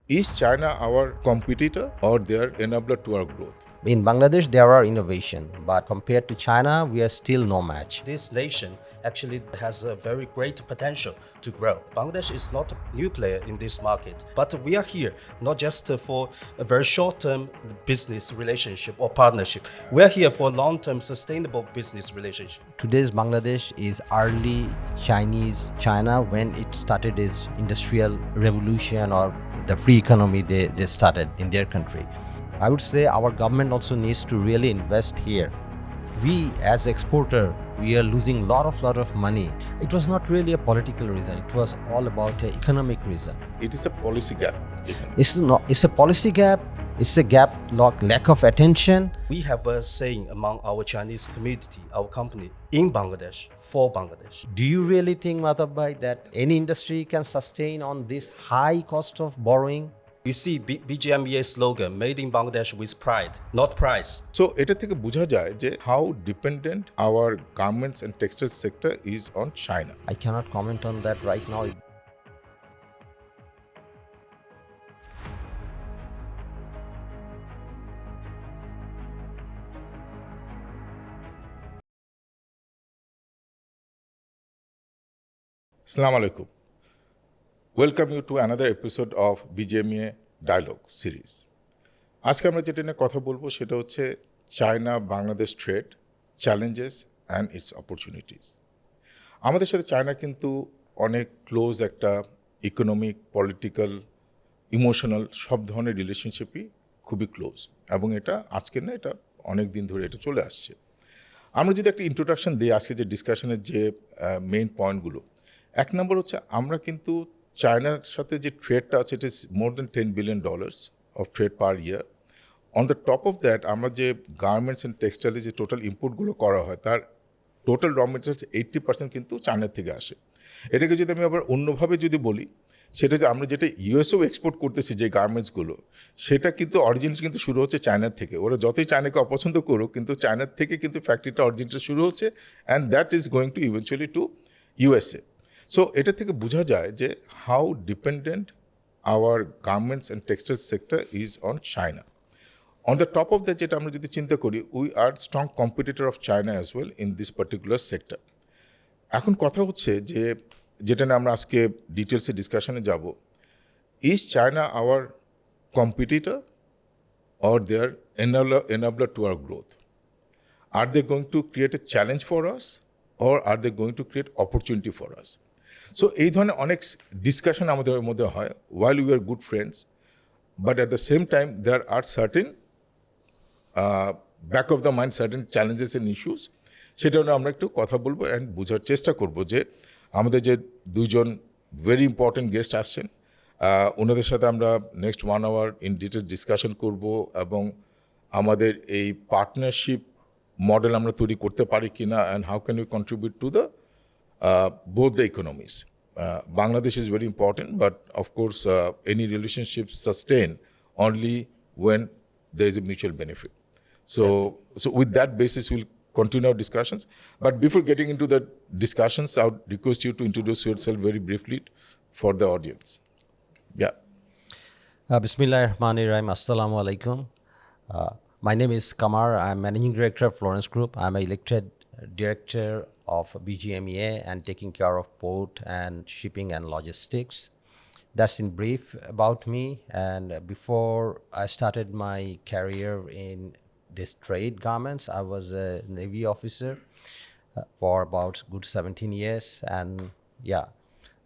Is China our competitor or their enabler to our growth? In Bangladesh, there are innovation, but compared to China, we are still no match. This nation actually has a very great potential to grow. Bangladesh is not a new player in this market, but we are here not just for a very short-term business relationship or partnership. We are here for a long-term sustainable business relationship. Today's Bangladesh is early Chinese China when it started its industrial revolution or the free economy they started in their country. I would say our government also needs to really invest here. We as exporter, we are losing lot of money. It was not really a political reason. It was all about an economic reason. It is a policy gap. It's a policy gap. It's a gap, lack of attention. We have a saying among our Chinese community, our company, in Bangladesh, for Bangladesh. Do you really think, Mahtab bhai, that any industry can sustain on this high cost of borrowing? You see BGMEA slogan, made in Bangladesh with pride, not price. So এটা থেকে বোঝা যায় যে how dependent our garments and textile sector is on China. I cannot comment on that right now. Assalamu alaikum. Welcome you to another episode of BGMEA Dialogue series. আজকে আমরা যেটা নিয়ে কথা বলবো সেটা হচ্ছে China Bangladesh trade challenges and it's opportunities. আমাদের সাথে চায়না কিন্তু অনেক ক্লোজ একটা ইকোনমিক, পলিটিক্যাল, ইমোশনাল সব ধরনের রিলেশনশিপই খুবই ক্লোজ, এবং এটা আজকে না, এটা অনেক দিন ধরে এটা চলে আসছে। আমরা যদি একটা ইন্ট্রোডাকশন দিই আজকে যে ডিসকাশনের যে মেইন পয়েন্টগুলো, এক নম্বর হচ্ছে আমরা কিন্তু চায়নার সাথে যে ট্রেডটা আছে it is more than $10 billion of trade per year. On the top of that আমরা যে গার্মেন্টস অ্যান্ড টেক্সটাইলে যে টোটাল ইম্পোর্টগুলো করা হয় তার টোটাল র মেটেরিয়ালস 80% কিন্তু চায়নার থেকে আসে। এটাকে যদি আমি আবার অন্যভাবে যদি বলি, সেটা যে আমরা যেটা ইউএসও এক্সপোর্ট করতেছি যে গার্মেন্টসগুলো, সেটা কিন্তু অরিজিন কিন্তু শুরু হচ্ছে চায়নার থেকে। ওরা যতই চায়নাকে অপছন্দ করুক, কিন্তু চায়নার থেকে কিন্তু ফ্যাক্টরিটা অরিজিনটা শুরু হচ্ছে, and that is going to eventually to USA. So এটা থেকে বোঝা যায় যে how dependent our garments and textile sector is on China. On the top of that যেটা আমরা যদি চিন্তা করি, we are strong competitor of China as well in this particular sector. এখন কথা হচ্ছে যে যেটা নিয়ে আমরা আজকে ডিটেলসে ডিসকাশনে যাব, is China our competitor or their enabler to our growth? Are they going to create a challenge for us or are they going to create opportunity for us? So এই ধরনের অনেক ডিসকাশন আমাদের মধ্যে হয় while we are good friends, but at the same time there are certain back of the mind certain challenges and issues। সেটা নিয়ে আমরা একটু কথা বলবো অ্যান্ড বোঝার চেষ্টা করব যে আমাদের যে দুজন ভেরি ইম্পর্টেন্ট গেস্ট আসছেন, ওনাদের সাথে আমরা next 1 hour in detail discussion করব, এবং আমাদের এই পার্টনারশিপ মডেল আমরা তৈরি করতে পারি কিনা, and how can we contribute to the both the economies. Bangladesh is very important, but of course any relationship sustain only when there is a mutual benefit. So with that basis we'll continue our discussions. But before getting into the discussions, I would request you to introduce yourself very briefly for the audience. Yeah. Bismillahirrahmanirrahim. Assalamu alaikum. My name is Qamar. I'm Managing Director of Florence Group. I'm an elected Director of BGMEA and taking care of port and shipping and logistics. That's in brief about me. And before I started my career in this trade garments, I was a Navy officer for about good 17 years. And yeah,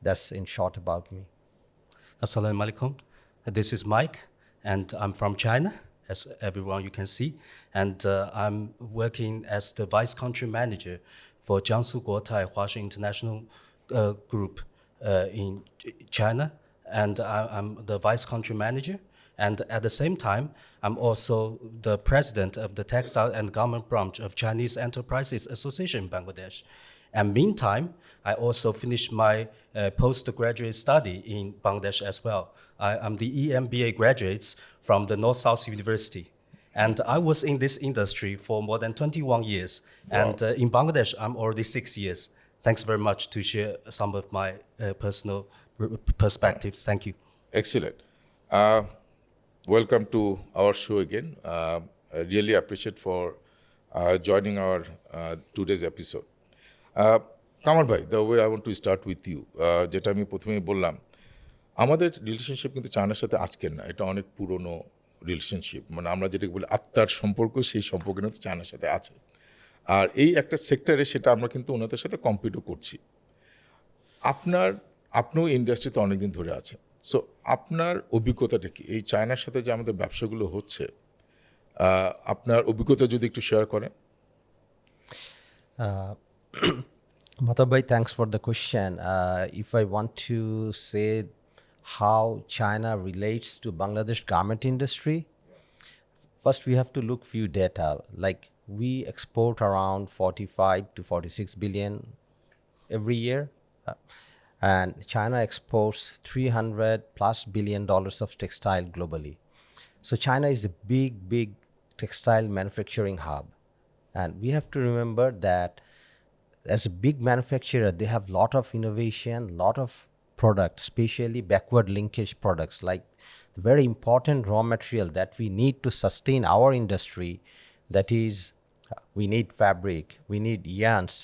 that's in short about me. Assalamu alaikum. This is Mike, and I'm from China, as everyone you can see. And I'm working as the Vice Country Manager for Jiangsu Guotai Huashi International Group in China. And I'm the Vice Country Manager. And at the same time, I'm also the President of the Textile and Garment Branch of Chinese Enterprises Association in Bangladesh. And meantime, I also finished my postgraduate study in Bangladesh as well. I'm the EMBA graduates from the North-South University. And I was in this industry for more than 21 years. Wow. And in Bangladesh, I'm already 6 years. Thanks very much to share some of my personal perspectives. Thank you. Excellent. Uh, Welcome to our show again. I really appreciate for joining our today's episode. Qamar ভাই, the way I want to start with you, যেটা আমি প্রথমেই বললাম, আমাদের relationship কিন্তু চায়নার সাথে আজকের না, এটা অনেক পুরনো রিলেশনশিপ। মানে আমরা যেটাকে বলি আত্মার সম্পর্ক, সেই সম্পর্ক কিন্তু চায়নার সাথে আছে। আর এই একটা সেক্টরে সেটা আমরা কিন্তু ওনাদের সাথে কম্পিটও করছি। আপনিও ইন্ডাস্ট্রিতে অনেকদিন ধরে আছেন, সো আপনার অভিজ্ঞতাটা কি এই চায়নার সাথে যে আমাদের ব্যবসাগুলো হচ্ছে, আপনার অভিজ্ঞতা যদি একটু শেয়ার করেন। Mahtab bhai, thanks for the question. If I want to say how China relates to Bangladesh garment industry, first we have to look few data. Like we export around 45 to 46 billion every year, and China exports 300 plus billion dollars of textile globally. So China is a big textile manufacturing hub, and we have to remember that as a big manufacturer, they have lot of innovation, lot of products, especially backward linkage products, like the very important raw material that we need to sustain our industry. That is, we need fabric, we need yarns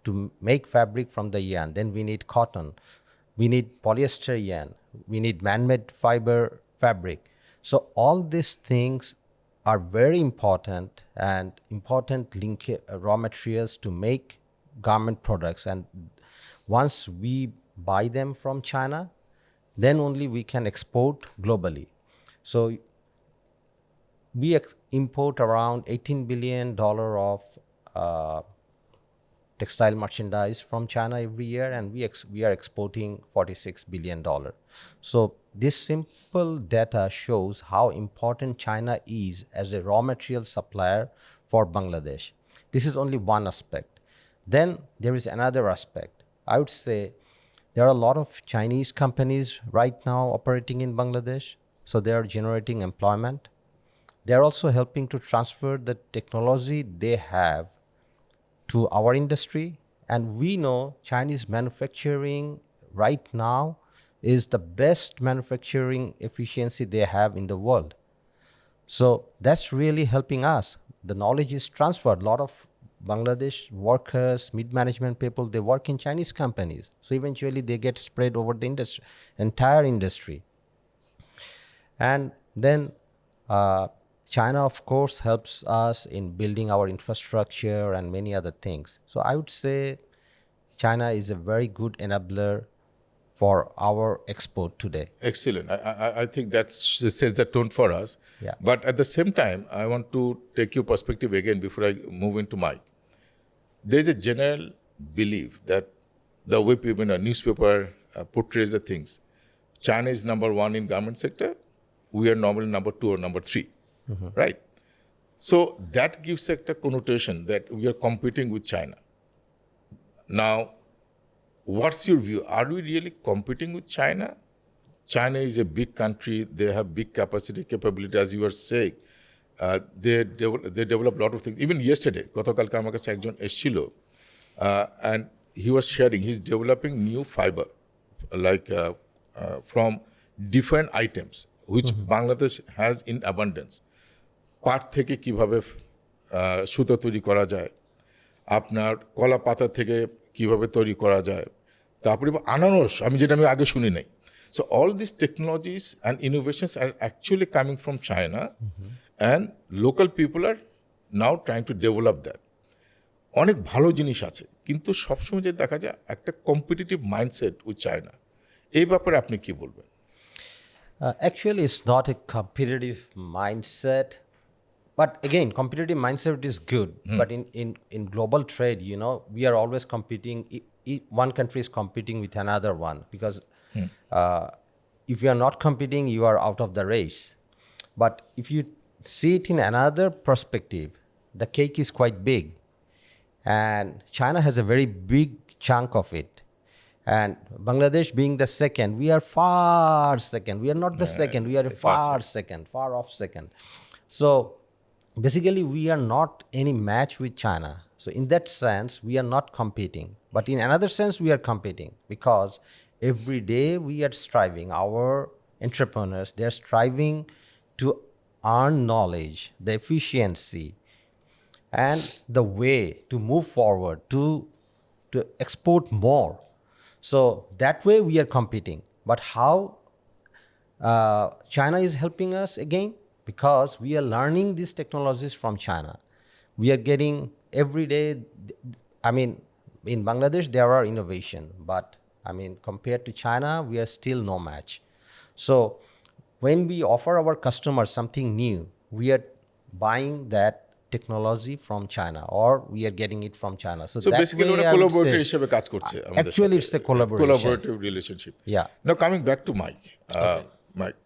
to make fabric from the yarn. Then we need cotton, we need polyester yarn, we need man-made fiber fabric. So all these things are very important and important raw materials to make garment products, and once we buy them from China, then only we can export globally. So we import around $18 billion of textile merchandise from China every year, and we are exporting $46 billion. So this simple data shows how important China is as a raw material supplier for Bangladesh. This is only one aspect. Then there is another aspect. I would say there are a lot of Chinese companies right now operating in Bangladesh, so they are generating employment. They are also helping to transfer the technology they have to our industry, and we know Chinese manufacturing right now is the best manufacturing efficiency they have in the world. So that's really helping us. The knowledge is transferred. A lot of Bangladesh workers, mid-management people, they work in Chinese companies. So eventually they get spread over the entire industry. And then China, of course, helps us in building our infrastructure and many other things. So I would say China is a very good enabler for our export today. Excellent. I think that sets the tone for us. Yeah. But at the same time, I want to take your perspective again before I move into Mike. There's a general belief that the way people in a newspaper portrays the things, China is number one in garment sector, we are normally number two or number three, right? So that gives a connotation that we are competing with China. Now, what's your view? Are we really competing with China? China is a big country. They have big capability, as you were saying. They develop a lot of things. Even yesterday, গতকালকে আমার কাছে একজন এসেছিল, and he was sharing, he's developing new fiber, like from different items, which Bangladesh has in abundance. পাট থেকে কিভাবে সুতো তৈরি করা যায়, আপনার কলা পাতা থেকে কিভাবে তৈরি করা যায়, তারপরে আনারস, আমি আগে শুনি নাই। So all these technologies and innovations are actually coming from China, and local people are now trying to develop that. অনেক ভালো জিনিস আছে, কিন্তু সবসময় যে দেখা যায় একটা কম্পিটিটিভ মাইন্ডসেট উইথ চায়না, এই ব্যাপারে আপনি কি বলবেন? Actually, it's not a competitive mindset. But again, competitive mindset is good. But in global trade, we are always competing. One country is competing with another one, because if you are not competing, you are out of the race. But if you see it in another perspective, the cake is quite big. And China has a very big chunk of it. And Bangladesh being the second, we are far second. We are not the second, we are far off second. So basically, we are not any match with China. So in that sense, we are not competing. But in another sense, we are competing, because every day we are striving. Our entrepreneurs, they're striving to earn knowledge, the efficiency, and the way to move forward to export more. So that way we are competing. But how China is helping us again? Because we are learning these technologies from China. We are getting every day. I mean, in Bangladesh there are innovation, but I mean compared to China, we are still no match. So when we offer our customers something new, we are buying that technology from China, or we are getting it from China. So that basically way ওরা I would collaborator say, হিসেবে কাজ করছে আমাদের actually সাথে। it's a collaboration. Collaborative relationship. Yeah. Now coming back to Mike. Mike,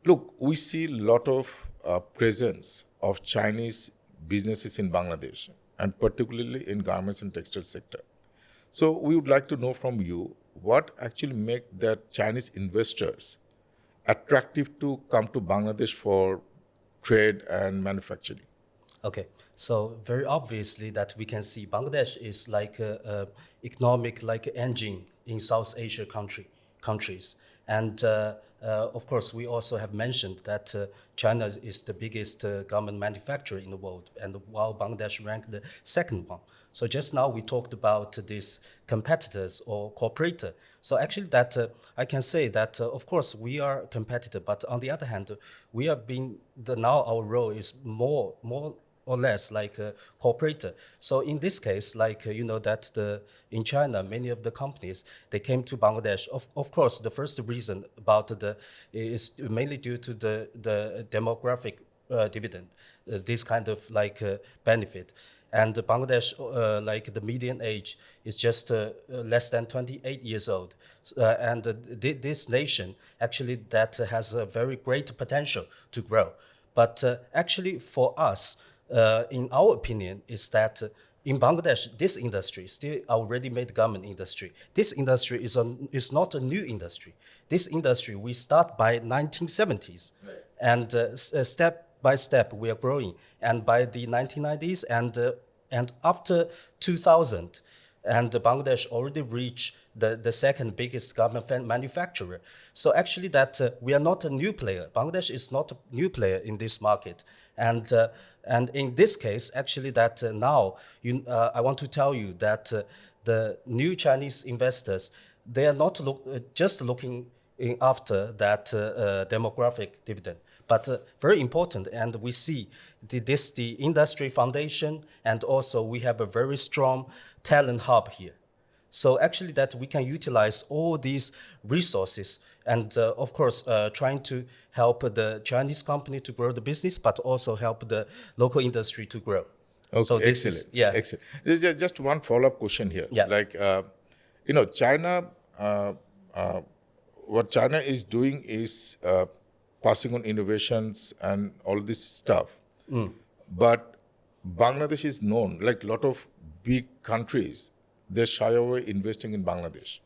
look, we see a lot of presence of Chinese businesses in Bangladesh, and particularly in garments and textile sector. So we would like to know from you what actually make that Chinese investors attractive to come to Bangladesh for trade and manufacturing. Okay, so very obviously that we can see Bangladesh is like a economic like engine in South Asia countries, and of course we also have mentioned that China is the biggest garment manufacturer in the world, and while Bangladesh ranked the second one. So just now we talked about these competitors or cooperator. So actually that I can say that of course we are competitor, but on the other hand, we are being now our role is more or less like a cooperator. So in this case, like you know that in China, many of the companies they came to Bangladesh. Of course, the first reason about is mainly due to the demographic dividend, this kind of like benefit. And Bangladesh, like the median age is just less than 28 years old. And this nation actually that has a very great potential to grow. But actually for us, in our opinion, is that in Bangladesh, this industry, still our ready-made garment industry, this industry is not a new industry. This industry, we start by 1970s. Right. And step by step, we are growing. And by the 1990s and after 2000, and Bangladesh already reached the second biggest garment manufacturer. So actually that we are not a new player. Bangladesh is not a new player in this market. And in this case, actually that now, I want to tell you that the new Chinese investors, they are not just looking after that demographic dividend, but very important. And we see the industry foundation, and also we have a very strong talent hub here. So actually that we can utilize all these resources and of course trying to help the Chinese company to grow the business, but also help the local industry to grow. Okay, So this excellent. Excellent. Just one follow-up question here. Yeah. Like, China, what China is doing is passing on innovations and all this stuff. But Bangladesh is known, like a lot of big countries, they shy away investing in Bangladesh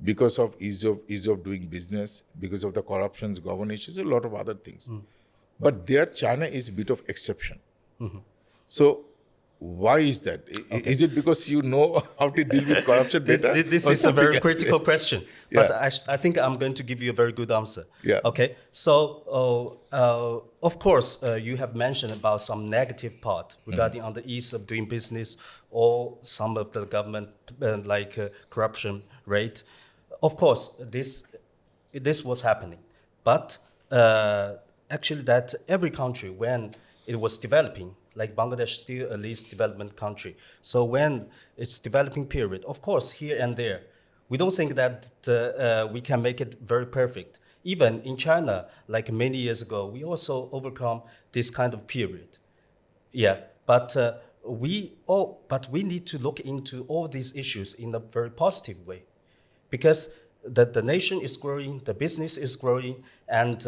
because of ease of doing business, because of the corruptions, governance issues, a lot of other things. But there, China is a bit of exception. So why is that? Okay. Is it because you know how to deal with corruption better? This is a very critical question, but I think I'm going to give you a very good answer. Yeah. Okay. So of course you have mentioned about some negative part regarding on the ease of doing business or some of the government corruption rate. Of course, this was happening, but actually that every country when it was developing, like Bangladesh still a least development country. So when it's developing period, of course, here and there, we don't think that we can make it very perfect. Even in China, like many years ago, we also overcome this kind of period. Yeah, but we need to look into all these issues in a very positive way, because the nation is growing, the business is growing, and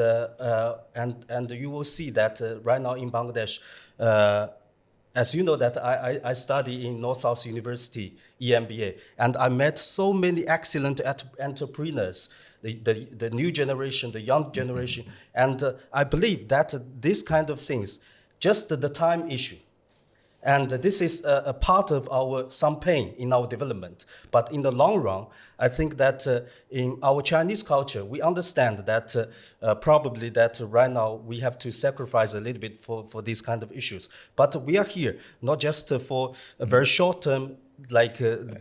you will see that right now in Bangladesh, as you know that I study in North-South University, EMBA, and I met so many excellent entrepreneurs, the new generation, the young generation, and I believe that this kind of things, just the time issue. And this is a part of some pain in our development. But in the long run, I think that in our Chinese culture, we understand that probably that right now we have to sacrifice a little bit for these kind of issues. But we are here not just for a very short term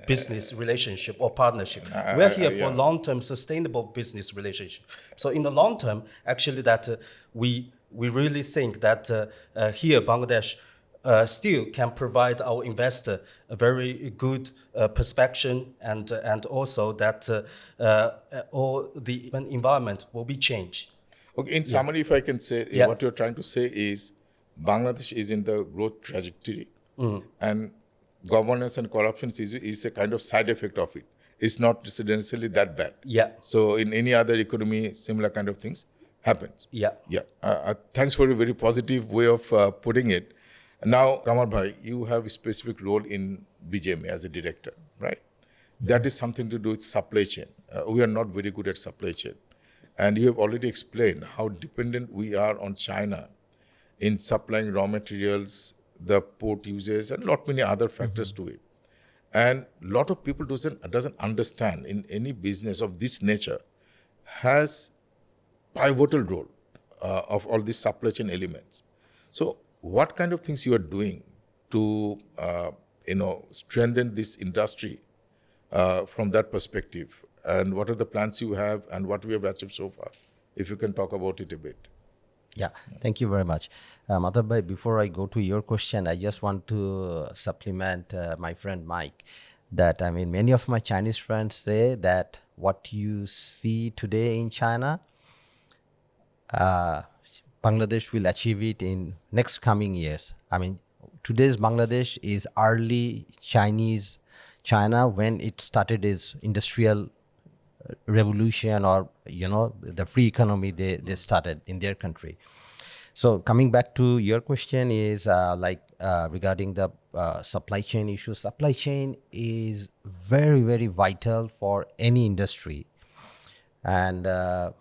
business relationship or partnership. We're here for long-term sustainable business relationship. So in the long term, actually that we really think that here Bangladesh still can provide our investor a very good perspective and also that all the environment will be changed. Okay, in summary, if I can say, what you're trying to say is Bangladesh is in the growth trajectory and governance and corruption is a kind of side effect of it. It's not necessarily that bad. Yeah. So in any other economy, similar kind of things happens. Yeah. Thanks for a very positive way of putting it. Now, Qamar bhai, you have a specific role in BGMEA as a director, right? That is something to do with supply chain. We are not very good at supply chain. And you have already explained how dependent we are on China in supplying raw materials, the port uses, and lot many other factors to it. And a lot of people doesn't understand in any business of this nature has pivotal role of all these supply chain elements. So what kind of things you are doing to strengthen this industry from that perspective? And what are the plans you have and what we have achieved so far? If you can talk about it a bit. Yeah, thank you very much. Mahtab bhai, before I go to your question, I just want to supplement my friend Mike that, I mean, many of my Chinese friends say that what you see today in China, Bangladesh will achieve it in next coming years. I mean, today's Bangladesh is early Chinese China when it started its industrial revolution or, the free economy they started in their country. So coming back to your question is regarding the supply chain issues. Supply chain is very, very vital for any industry. And as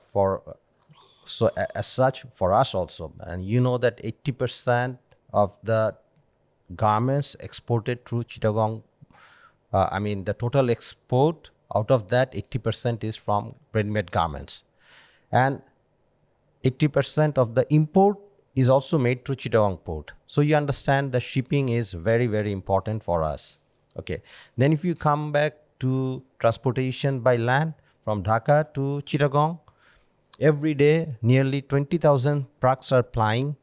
such, for us also, and you know that 80% of the garments exported through Chittagong, the total export, out of that 80% is from ready-made garments. And 80% of the import is also made through Chittagong port. So you understand the shipping is very, very important for us. Okay. Then if you come back to transportation by land from Dhaka to Chittagong, every day nearly 20,000 trucks are plying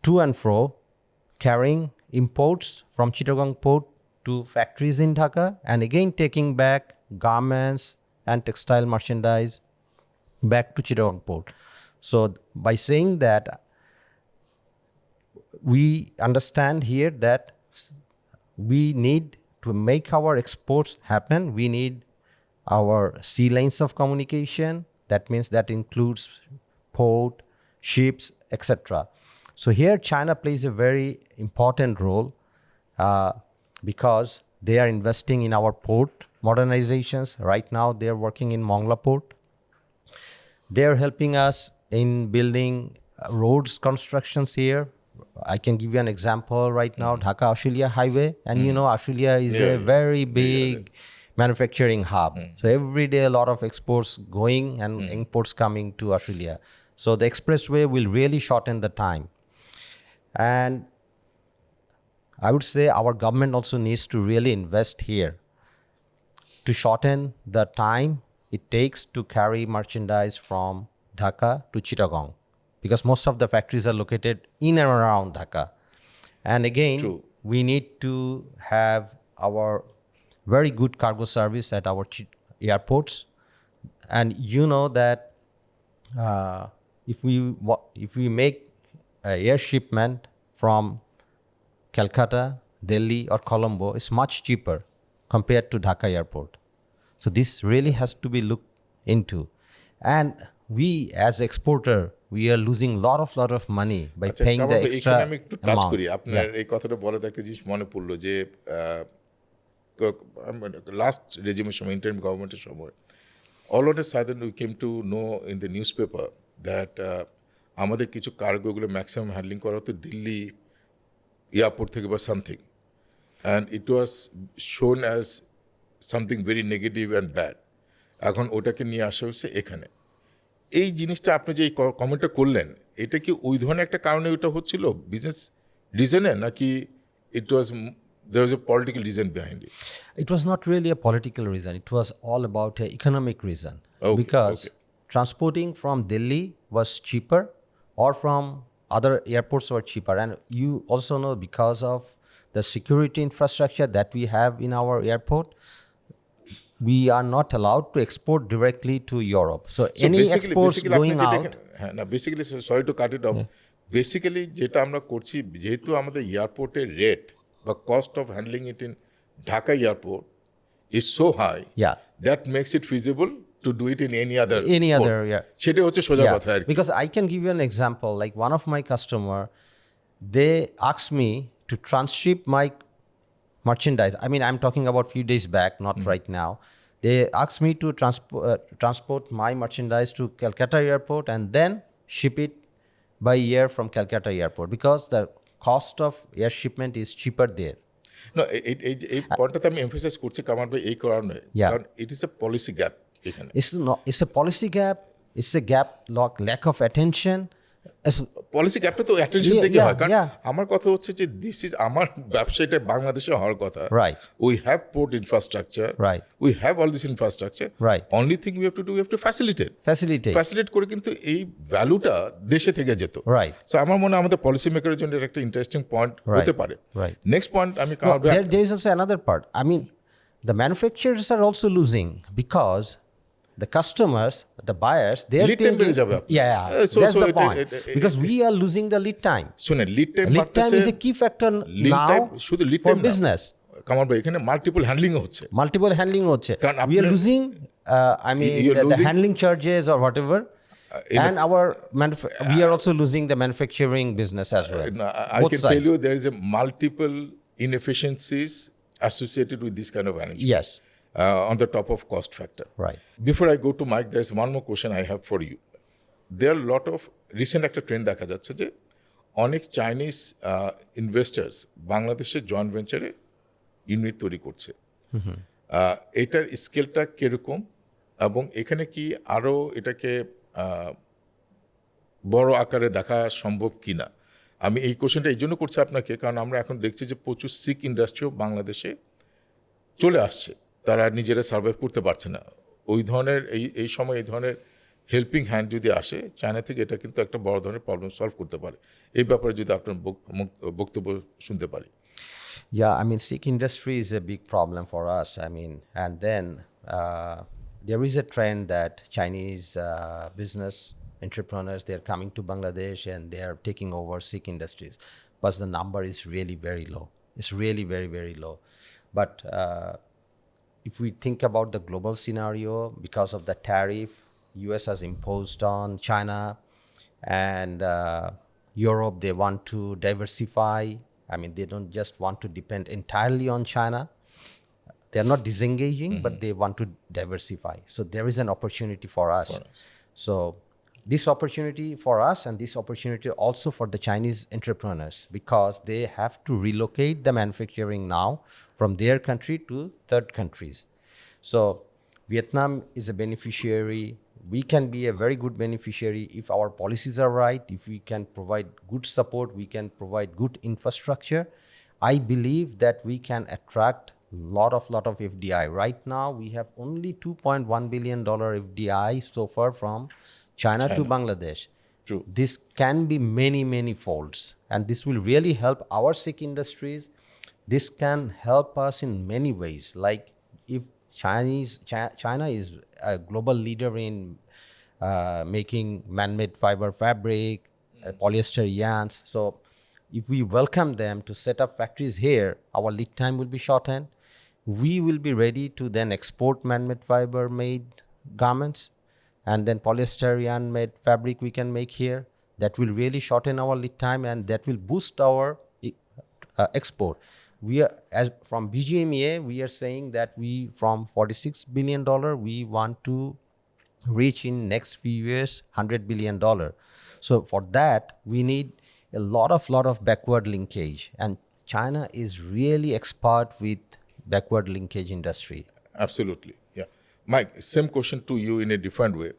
to and fro, carrying imports from Chittagong port to factories in Dhaka and again taking back garments and textile merchandise back to Chittagong port. So by saying that, we understand here that we need to make our exports happen. We need our sea lanes of communication. That means that includes port, ships, etc. So here China plays a very important role because they are investing in our port modernizations. Right now they are working in Mongla port. They are helping us in building roads constructions here. I can give you an example right now, Dhaka Australia Highway. And Australia is a very big manufacturing hub. So every day a lot of exports going and imports coming to Australia. So the expressway will really shorten the time. And I would say our government also needs to really invest here to shorten the time it takes to carry merchandise from Dhaka to Chittagong, because most of the factories are located in and around Dhaka. And again, we need to have our very good cargo service at our airports. And you know that if we make an air shipment from Calcutta, Delhi or Colombo, it's much cheaper compared to Dhaka airport. So this really has to be looked into. And we as exporter, we are losing lot of money by paying the extra economic to touch amount. করি আপনার এই কথাটা বলাতে একটা জিনিস মনে পড়লো যে লাস্ট রেজিমের সময় ইন্টারিম গভর্নমেন্টের সময় all of a sudden we came to know in the newspaper that আমাদের কিছু কার্গোগুলো ম্যাক্সিমাম হ্যান্ডলিং করা হতো দিল্লি এয়ারপোর্ট থেকে বা সামথিং, অ্যান্ড ইট ওয়াজ শোন as something very negative and bad. এখন ওটাকে নিয়ে আসা হচ্ছে এখানে। এই জিনিসটা আপনি যে এই কমেন্টটা করলেন, এটা কি ওই ধরনের একটা কারণে ওটা হচ্ছিল বিজনেস রিজনে, নাকি ইট ওয়াজ there was a political reason behind it? It was not really a political reason. It was all about an economic reason. Okay, Because okay. transporting from Delhi was cheaper, or from other airports were cheaper. And you also know, because of the security infrastructure that we have in our airport, we are not allowed to export directly to Europe. So any exports going out. হ্যাঁ না, basically sorry to cut it off, basically যেটা আমরা করছি, যেহেতু আমাদের এয়ারপোর্টের rate বা cost of handling it in Dhaka airport is so high, Yeah. That makes it feasible to do it in any other Yeah. সেটা হচ্ছে সোজা Yeah, কথা আর কি। because I can give you an example. Like one of my customer, they asked me to transship my merchandise. I mean, I'm talking about few days back, not right now. They asked me to transport my merchandise to Calcutta airport and then ship it by air from Calcutta airport, because the cost of air shipment is cheaper there. না, এই পয়েন্টটাতে আমি emphasise করছি কামার ভাই এই কারণে, Yeah. কারণ it is a policy gap এখানে। It's a policy gap. It's a gap, lack of attention. Policy গ্যাপটা তো অ্যাটেনশন Yeah, থেকে yeah, হয়, কারণ yeah. আমার কথা হচ্ছে যে দিস ইজ আমার ব্যবসাটা বাংলাদেশে হওয়ার কথা। Right. We have port infrastructure, Right. We have all this infrastructure, Right. Only thing we have to do, we have to Facilitate. Facilitate করে কিন্তু এই ভ্যালুটা দেশে থেকে যেত। Right. সো আমার মনে হয় আমাদের পলিসি মেকারের জন্য এটা একটা ইন্টারেস্টিং পয়েন্ট হতে পারে। Right. নেক্সট পয়েন্ট আমি No, কামার ভাই there is also another part. I mean, the manufacturers are also losing, because the customers, the buyers, they're Lead time thinking, বেড়ে যাবে আপনার। yeah, So- that's so the it- point. it- Because we are losing the lead time. শুনেন, lead time Lead time is a key factor now শুধু lead for time business. কামার ভাই এখানে multiple handling হচ্ছে। Multiple handling হচ্ছে. কারণ We are আপনার- losing, I mean, You're the losing- handling charges or whatever. in And we are also losing the manufacturing business as well. I Both can sides. tell you there is a multiple inefficiencies associated with this kind of arrangement. Yes. On the top of cost factor. Right. Before I go to Mike, there's one more question I have for you. There are a lot of recent একটা trend দেখা যাচ্ছে যে অনেক Chinese investors বাংলাদেশের joint ভেঞ্চারে unit তৈরি করছে। এটার স্কেলটা কিরকম, এবং এখানে কি আরও এটাকে বড় আকারে দেখা সম্ভব কিনা? আমি এই কোশ্চেনটা এই জন্য করছি আপনাকে, কারণ আমরা এখন দেখছি যে প্রচুর শিক ইন্ডাস্ট্রিও বাংলাদেশে চলে আসছে, তারা নিজেরা সার্ভাইভ করতে পারছে না। ওই ধরনের এই সময় এই ধরনের হেল্পিং হ্যান্ড যদি আসে চায়না থেকে, এটা কিন্তু একটা বড় ধরনের প্রবলেম সলভ করতে পারে। এই ব্যাপারে যদি আপনার বক্তব্য শুনতে পারি। Yeah, I mean, Sikh industry is a big problem for us. I mean, and then there is a trend that Chinese business entrepreneurs, they're coming to Bangladesh and they are taking over Sikh industries. But the number is really very low. It's really very, very low. But if we think about the global scenario, because of the tariff US has imposed on China and Europe, they want to diversify. I mean, they don't just want to depend entirely on China. They're not disengaging, but they want to diversify. So there is an opportunity for us. So this opportunity for us, and this opportunity also for the Chinese entrepreneurs, because they have to relocate the manufacturing now from their country to third countries. So Vietnam is a beneficiary. We can be a very good beneficiary if our policies are right, if we can provide good support, we can provide good infrastructure. I believe that we can attract lot of FDI. Right now, we have only $2.1 billion FDI so far from China to Bangladesh. True. This can be many folds, and this will really help our Sikh industries. This can help us in many ways. Like if China is a global leader in making man-made fiber fabric, polyester yarns. So if we welcome them to set up factories here, our lead time will be shortened. We will be ready to then export man-made fiber-made garments, and then polyester yarn-made fabric we can make here. That will really shorten our lead time, and that will boost our export. We are, as from BGMEA, we are saying that we from $46 billion, we want to reach in next few years $100 billion. So for that, we need a lot of backward linkage, and China is really expert with backward linkage industry. Absolutely. Yeah. Mike, same question to you in a different way.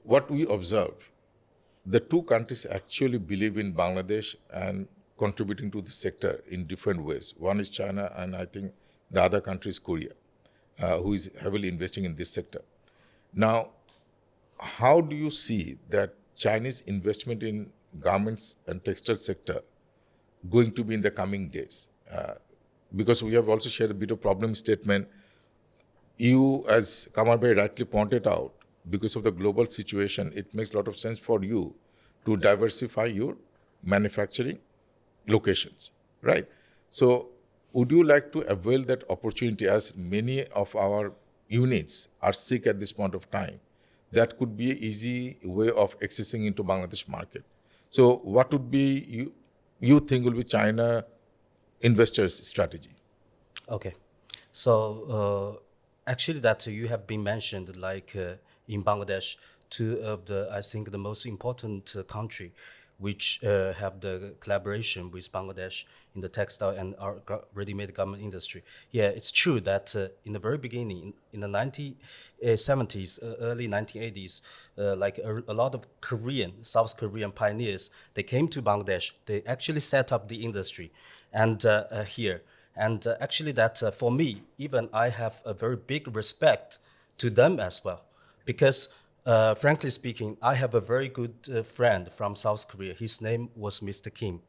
What we observe, the two countries actually believe in Bangladesh and contributing to the sector in different ways. One is China, and I think the other country is Korea, who is heavily investing in this sector. Now, how do you see that Chinese investment in garments and textile sector going to be in the coming days? Because we have also shared a bit of problem statement. You, as Qamar Bhai rightly pointed out, because of the global situation, it makes a lot of sense for you to diversify your manufacturing locations, right? So would you like to avail that opportunity, as many of our units are sick at this point of time? That could be an easy way of accessing into Bangladesh market. So what would be, you think will be China investors' strategy? Okay. So actually that you have been mentioned, like in Bangladesh, two of the, I think, the most important country which have the collaboration with Bangladesh in the textile and our ready-made garment industry. Yeah, it's true that in the very beginning, in the 1970s, early 1980s, like a lot of South Korean pioneers, they came to Bangladesh. They actually set up the industry and here. And actually that for me, even I have a very big respect to them as well. Because frankly speaking, I have a very good friend from South Korea. His name was Mr. Kim.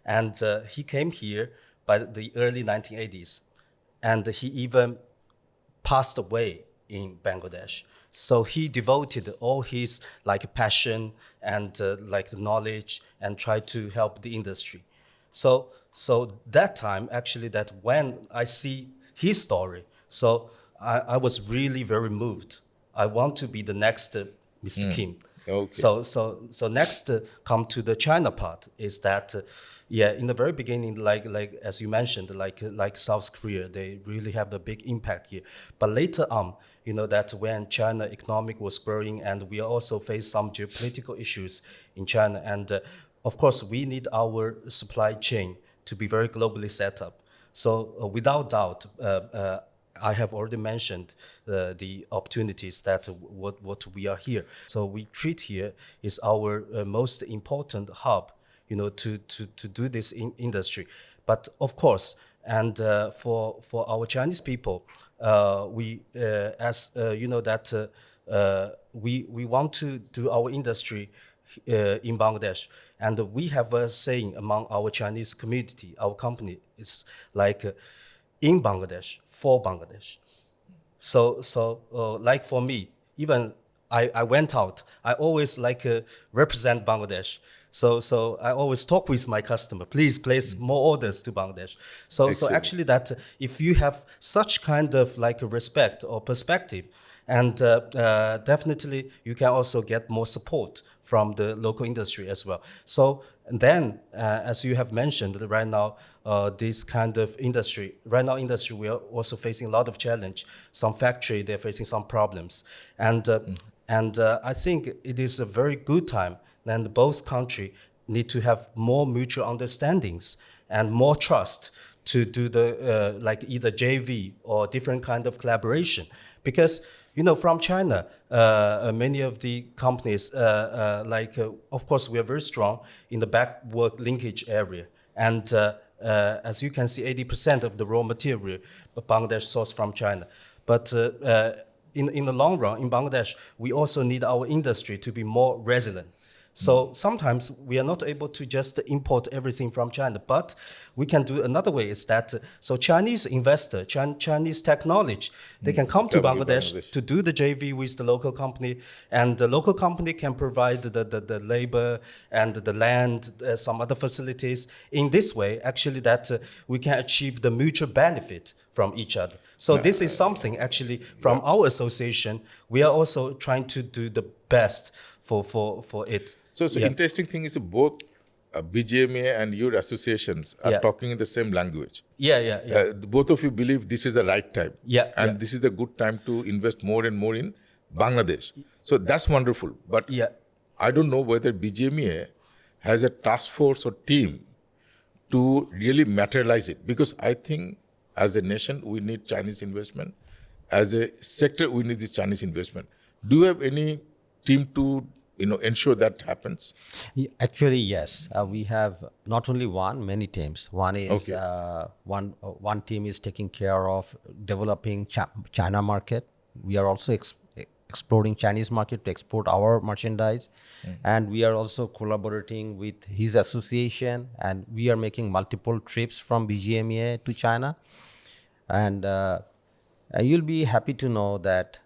And he came here by the early 1980s. And he even passed away in Bangladesh. So he devoted all his like passion and like the knowledge and tried to help the industry. So that time, actually, that when I see his story, so I was really very moved. I want to be the next Mr. Kim. Okay. So next come to the China part is that, yeah, in the very beginning, like as you mentioned, like South Korea, they really have a big impact here. But later on, you know that when China economic was growing, and we also faced some geopolitical issues in China, and of course we need our supply chain to be very globally set up. So without doubt, I have already mentioned the opportunities that what we are here. So we treat here is our most important hub, you know, to do this industry. But of course, and for our Chinese people, we as you know that we want to do our industry in Bangladesh, and we have a saying among our Chinese community. Our company is like in Bangladesh for Bangladesh. So like for me, even I went out, I always like represent Bangladesh. So I always talk with my customer, please place more orders to Bangladesh. So actually that if you have such kind of like a respect or perspective, and definitely you can also get more support from the local industry as well. So then, as you have mentioned, right now, this kind of industry, we are also facing a lot of challenge. Some factory, they're facing some problems. And I think it is a very good time. Then both countries need to have more mutual understandings and more trust to do the like either JV or different kind of collaboration. Because you know, from China, many of the companies, of course, we are very strong in the backward linkage area. And as you can see, 80% of the raw material Bangladesh sourced from China. But in the long run, in Bangladesh, we also need our industry to be more resilient. So sometimes we are not able to just import everything from China, but we can do another way is that, so Chinese investor, Chinese technology, they can come to Bangladesh to do the JV with the local company, and the local company can provide the labor and the land, some other facilities. In this way, actually that we can achieve the mutual benefit from each other. So this is something actually from our association, we are also trying to do the best for it. So interesting thing is both BGMEA and your associations are talking in the same language. Both of you believe this is the right time. This is the good time to invest more and more in Bangladesh. So that's wonderful. But I don't know whether BGMEA has a task force or team to really materialize it? Because I think as a nation, we need Chinese investment. As a sector, we need this Chinese investment. Do you have any team to ensure that happens? Actually, yes. We have not only one, many teams. One is Okay. one team is taking care of developing China market. We are also exploring Chinese market to export our merchandise, and we are also collaborating with his association, and we are making multiple trips from BGMEA to China, and you'll be happy to know that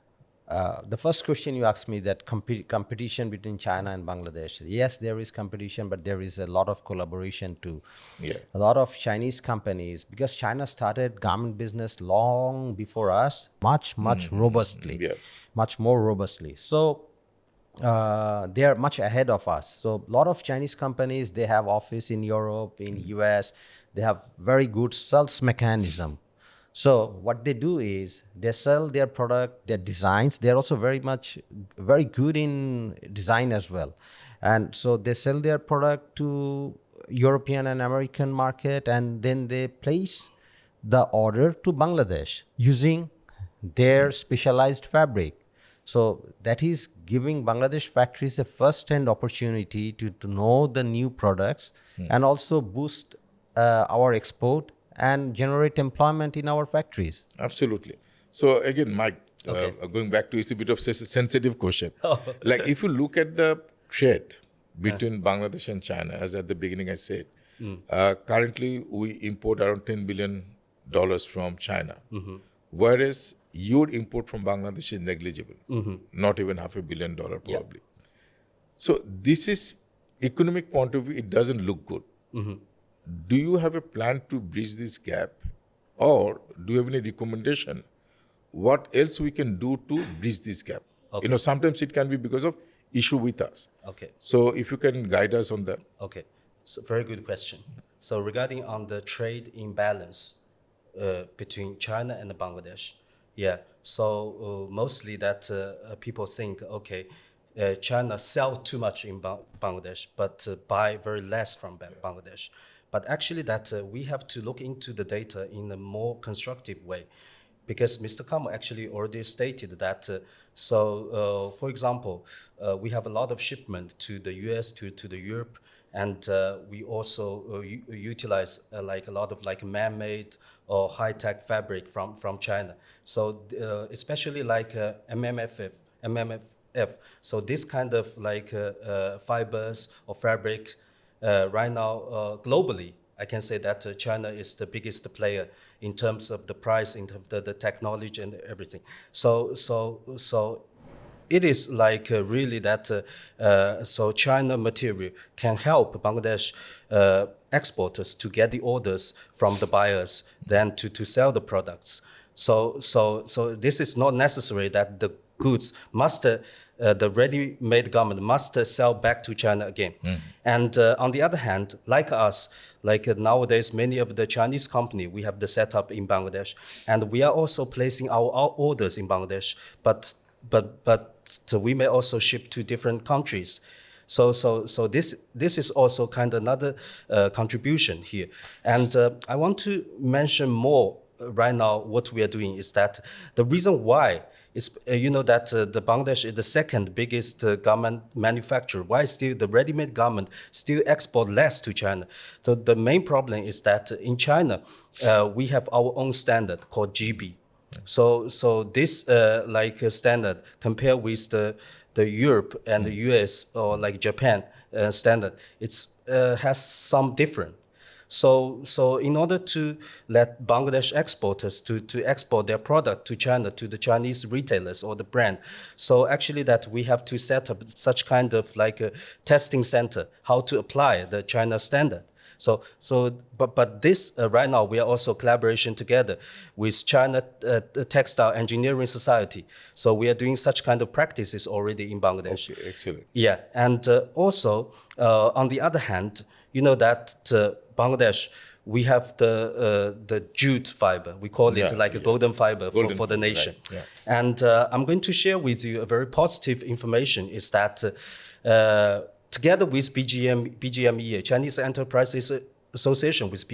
the first question you asked me, that competition between China and Bangladesh. Yes, there is competition, but there is a lot of collaboration too. Yeah. A lot of Chinese companies, because China started garment business long before us, much robustly, Yeah. much more robustly. So they are much ahead of us. So a lot of Chinese companies, they have office in Europe, in US. They have very good sales mechanism. So what they do is they sell their product, their designs. They're also very good in design as well. And so they sell their product to European and American market, and then they place the order to Bangladesh using their specialized fabric. So that is giving Bangladesh factories a first-hand opportunity to know the new products and also boost our export and generate employment in our factories. Absolutely. So again, Mike, Okay. going back to it's a bit of sensitive question. Like if you look at the trade between Bangladesh and China, as at the beginning I said, currently we import around $10 billion from China, whereas your import from Bangladesh is negligible, not even $500 million probably. So this is economic point of view, it doesn't look good. Do you have a plan to bridge this gap, or do you have any recommendation what else we can do to bridge this gap? Okay. Sometimes it can be because of issue with us. Okay. So if you can guide us on that. Okay, so very good question. So regarding on the trade imbalance between China and Bangladesh, so mostly that people think, okay, China sell too much in Bangladesh, but buy very less from Bangladesh. But actually that we have to look into the data in a more constructive way, because Mr. Qamar actually already stated that, for example, we have a lot of shipment to the US, to the Europe, and we also utilize like a lot of like man-made or high-tech fabric from China. So especially like MMF. So this kind of like fibers or fabric right now globally, I can say that China is the biggest player in terms of the price, in terms of the technology and everything. So it is like really that so China material can help Bangladesh exporters to get the orders from the buyers, then to sell the products. So this is not necessary that the goods must the ready-made garment must sell back to China again. And on the other hand, like us, like nowadays, many of the Chinese company, we have the setup in Bangladesh, and we are also placing our orders in Bangladesh, but we may also ship to different countries. So this is also kind of another contribution here. And I want to mention more right now. What we are doing is that the reason why is that the Bangladesh is the second biggest garment manufacturer. Why still the ready-made garment still export less to China? So the main problem is that in China we have our own standard called GB. So this standard compared with the Europe and the US or like Japan standard, it's has some different. So in order to let Bangladesh exporters to export their product to China, to the Chinese retailers or the brand, so actually that we have to set up such kind of like a testing center, how to apply the China standard. But this right now we are also collaboration together with China Textile Engineering Society. So we are doing such kind of practices already in Bangladesh. Okay, excellent. Yeah, and also on the other hand, that Bangladesh, we have the jute fiber. We call it like a golden fiber for the nation. Right. Yeah. And I'm going to share with you a very positive information is that together with BGMEA, Chinese Enterprises Association with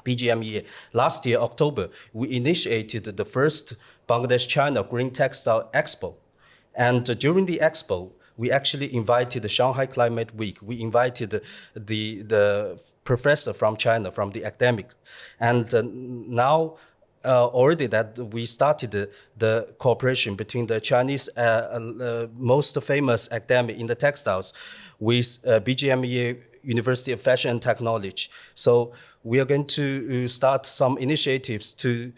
BGMEA, last year, October, we initiated the first Bangladesh-China Green Textile Expo. And during the expo, we actually invited the Shanghai Climate Week. We invited the professor from China, from the academics. And now already that we started the cooperation between the Chinese most famous academic in the textiles with BGMEA University of Fashion and Technology. So we are going to start some initiatives to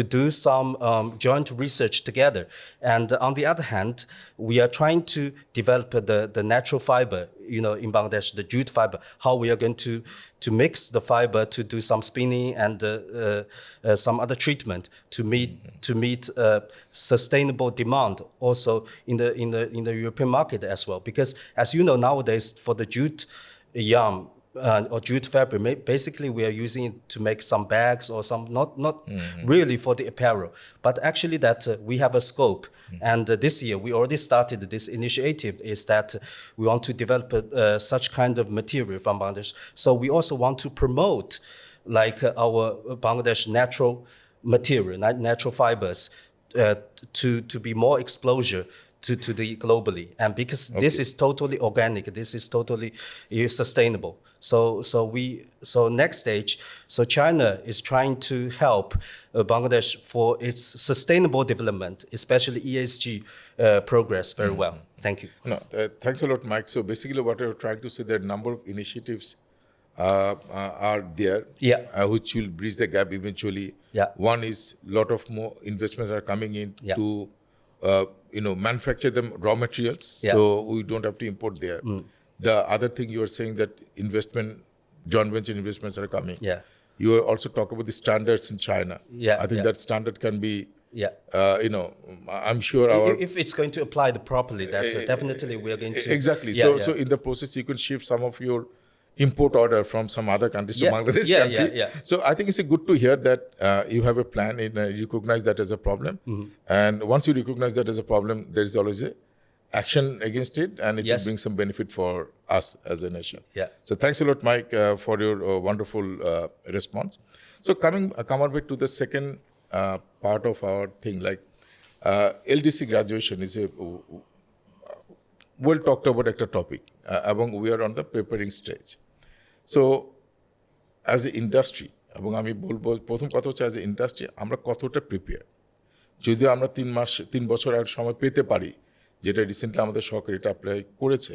do some joint research together. And on the other hand, we are trying to develop the natural fiber, in Bangladesh, the jute fiber, how we are going to mix the fiber to do some spinning and some other treatment to meet sustainable demand also in the European market as well. Because as you know, nowadays for the jute yarn, or jute fabric, basically we are using it to make some bags or some, not really for the apparel, but actually that we have a scope. And this year we already started this initiative, is that we want to develop such kind of material from Bangladesh. So we also want to promote like our Bangladesh natural material, natural fibers, to be more exposure to the globally, and because this is totally organic, this is totally sustainable. So next stage, so China is trying to help Bangladesh for its sustainable development, especially ESG progress very well. Thank you. No, thanks a lot, Mike. So basically what I'm trying to say, that number of initiatives are there, which will bridge the gap eventually. One is a lot of more investments are coming in to manufacture them raw materials, so we don't have to import there. The other thing you are saying, that joint venture investments are coming. You are also talk about the standards in China. I think that standard can be, I'm sure if it's going to apply properly, that definitely we are going to. Exactly. So in the process, you can shift some of your import order from some other countries to Bangladesh country. So I think it's good to hear that you have a plan and you recognize that as a problem. And once you recognize that as a problem, there is always a action against it, and it will bring some benefit for us as a nation. So thanks a lot, Mike, for your wonderful response. So coming back to the second part of our thing, like LDC graduation is a well talked about একটা topic, এবং we are on the preparing stage. So as an industry, এবং আমি বলবো প্রথম কথা হচ্ছে, as an industry আমরা কতটা প্রিপেয়ার, যদিও আমরা 3 বছর আর সময় পেতে পারি, যেটা রিসেন্টলি আমাদের সরকার এটা অ্যাপ্লাই করেছে।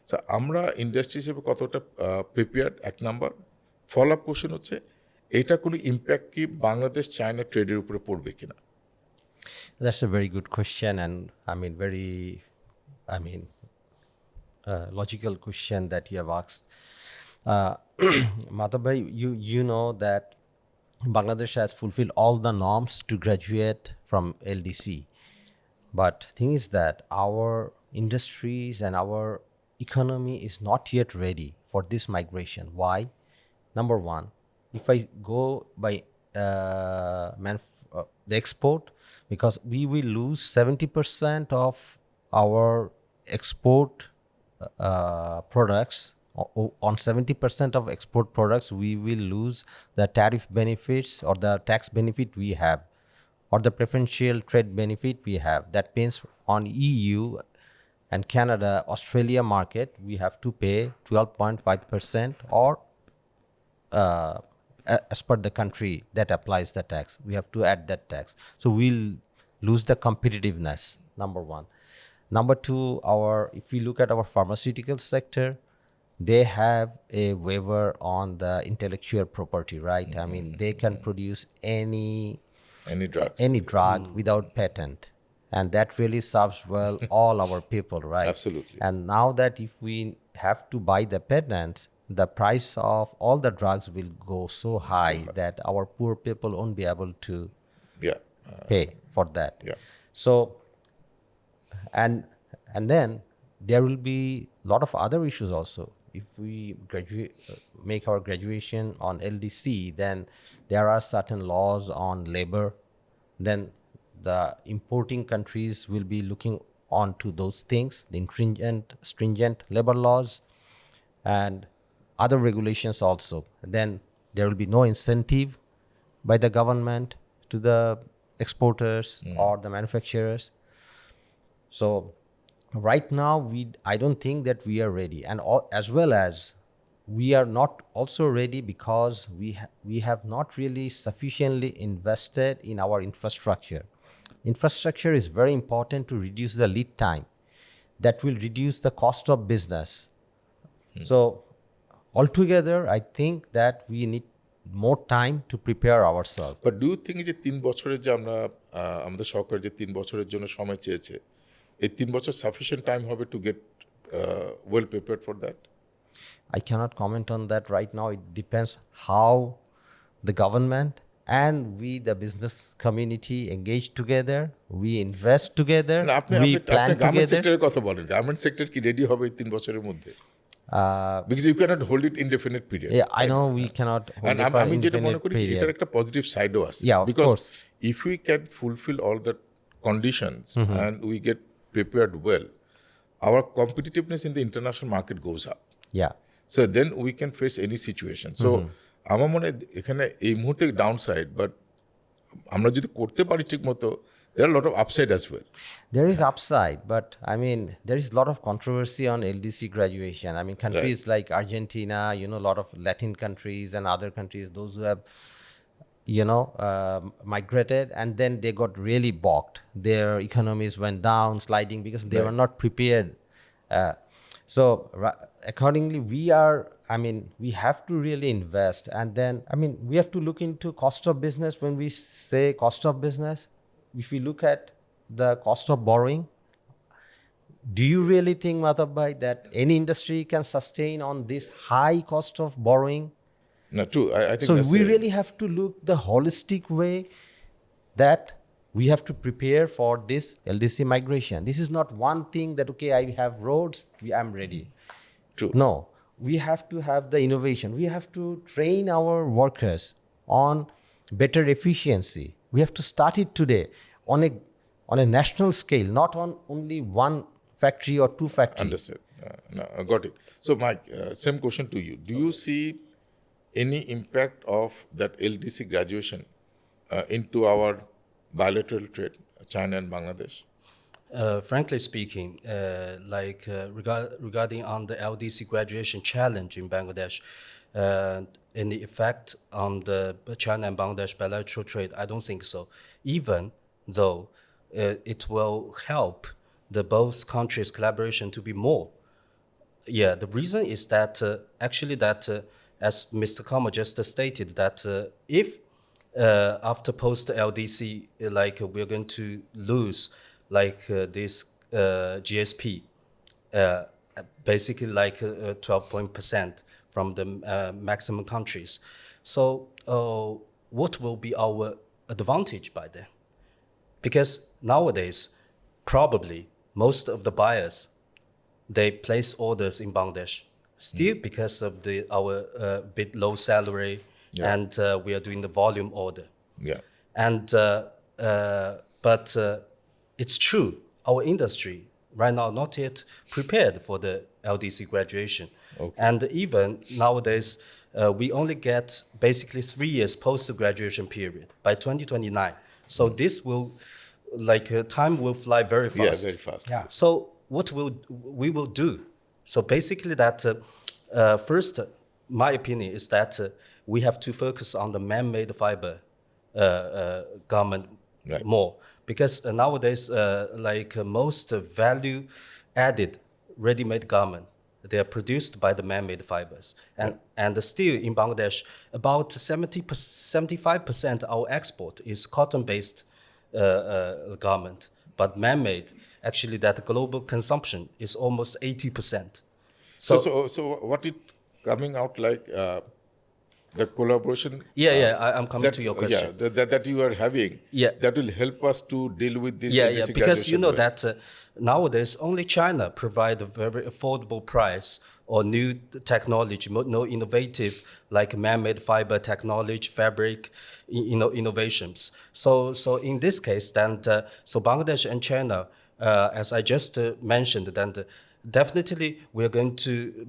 সো আমরা ইন্ডাস্ট্রি হিসেবে কতটা প্রিপেয়ার, এক নাম্বার। ফলো আপ কোশ্চেন হচ্ছে, এটা কোনো ইম্প্যাক্ট কি বাংলাদেশ চায়না ট্রেডের উপরে পড়বে কিনা? That's a very good question, and logical question that you have asked. Mahtab, you know that Bangladesh has fulfilled all the norms to graduate from LDC. But thing is that our industries and our economy is not yet ready for this migration. Why? Number one, if I go by the export, because we will lose 70% of our export products. On 70% of export products, we will lose the tariff benefits or the tax benefit we have, or the preferential trade benefit we have. That means on EU and Canada, Australia market, we have to pay 12.5%, or as per the country that applies the tax, we have to add that tax. So we'll lose the competitiveness, number one. Number two, if we look at our pharmaceutical sector, they have a waiver on the intellectual property, right? I mean, they can produce any drug without patent, and that really serves well all our people, right? Absolutely. And now that if we have to buy the patents, the price of all the drugs will go so high that our poor people won't be able to pay for that. So, and then there will be a lot of other issues also. If we make our graduation on LDC, then there are certain laws on labor. Then the importing countries will be looking onto those things, the stringent labor laws and other regulations also. Then there will be no incentive by the government to the exporters or the manufacturers. So right now, I don't think that we are ready, and as well as we are not also ready because we have not really sufficiently invested in our infrastructure. Infrastructure is very important to reduce the lead time. That will reduce the cost of business. So altogether, I think that we need more time to prepare ourselves. But do you think যে 3 বছরের যে আমরা আমাদের সরকার যে 3 বছরের জন্য সময় চেয়েছে, এই 3 বছর sufficient time হবে to get well prepared for that? I cannot comment on that right now. It depends how the government and we, the business community, engage together. We invest together. না, আপনি we plan গার্মেন্ট together. সেক্টরের কথা বলেন। Garment sector কি ready হবে এই 3 বছরের মধ্যে? Because you cannot hold it indefinite period. Yeah, I know we cannot hold it for আমি যেটা মনে indefinite করি period. এটার একটা পজিটিভ সাইডও আছে। Yeah, of Because course. if we can fulfill all the conditions and we get prepared well, our competitiveness in the international market goes up. Yeah. So then we can face any situation. So আমার মনে হয় এখানে এই মুহূর্তে down side, but আমরা যদি করতে পারি ঠিক মতো, there are a lot of upside as well. There is upside, but I mean, there is a lot of controversy on LDC graduation. I mean, countries like Argentina, a lot of Latin countries and other countries, those who have, migrated, and then they got really balked. Their economies went down, sliding, because they were not prepared. So accordingly, we have to really invest. And then, we have to look into cost of business. When we say cost of business, if we look at the cost of borrowing, do you really think, Mahtab bhai, that any industry can sustain on this high cost of borrowing? No, true. I think So that's we really have to look the holistic way that we have to prepare for this LDC migration. This is not one thing that, okay, I have roads, I'm ready. True. No, we have to have the innovation. We have to train our workers on better efficiency. We have to start it today on a national scale, not on only one factory or two factories. Understood. No, I got it. So, Mike, same question to you. Do you see any impact of that LDC graduation into our bilateral trade, China and Bangladesh? Frankly speaking, regarding on the LDC graduation challenge in Bangladesh, any effect on the China and Bangladesh bilateral trade, I don't think so. Even though it will help the both countries' collaboration to be more. Yeah, the reason is that as Mr. Qamar just stated, that if after post LDC, we're going to lose this GSP, basically 12% from the maximum countries. So what will be our advantage by then? Because nowadays, probably most of the buyers, they place orders in Bangladesh, still because of our bit low salary, and we are doing the volume order. Yeah. And but it's true, our industry right now not yet prepared for the LDC graduation. Okay. And even nowadays, we only get basically 3 years post-graduation period by 2029. So this will, time will fly very fast. Yeah, very fast. Yeah. So what we will do? So basically that first, my opinion is that we have to focus on the man-made fiber garment more. Because nowadays, most value-added ready-made garment, they are produced by the man-made fibers. And still in Bangladesh, about 75% our export is cotton-based garment. But man-made, actually that global consumption is almost 80%. So what it coming out like the collaboration? I'm coming to your question. That you are having. Yeah. That will help us to deal with this. Because you know that nowadays only China provide a very affordable price or new technology, no innovative like man-made fiber technology, fabric, innovations. So in this case, then so Bangladesh and China as I just mentioned, then definitely we're going to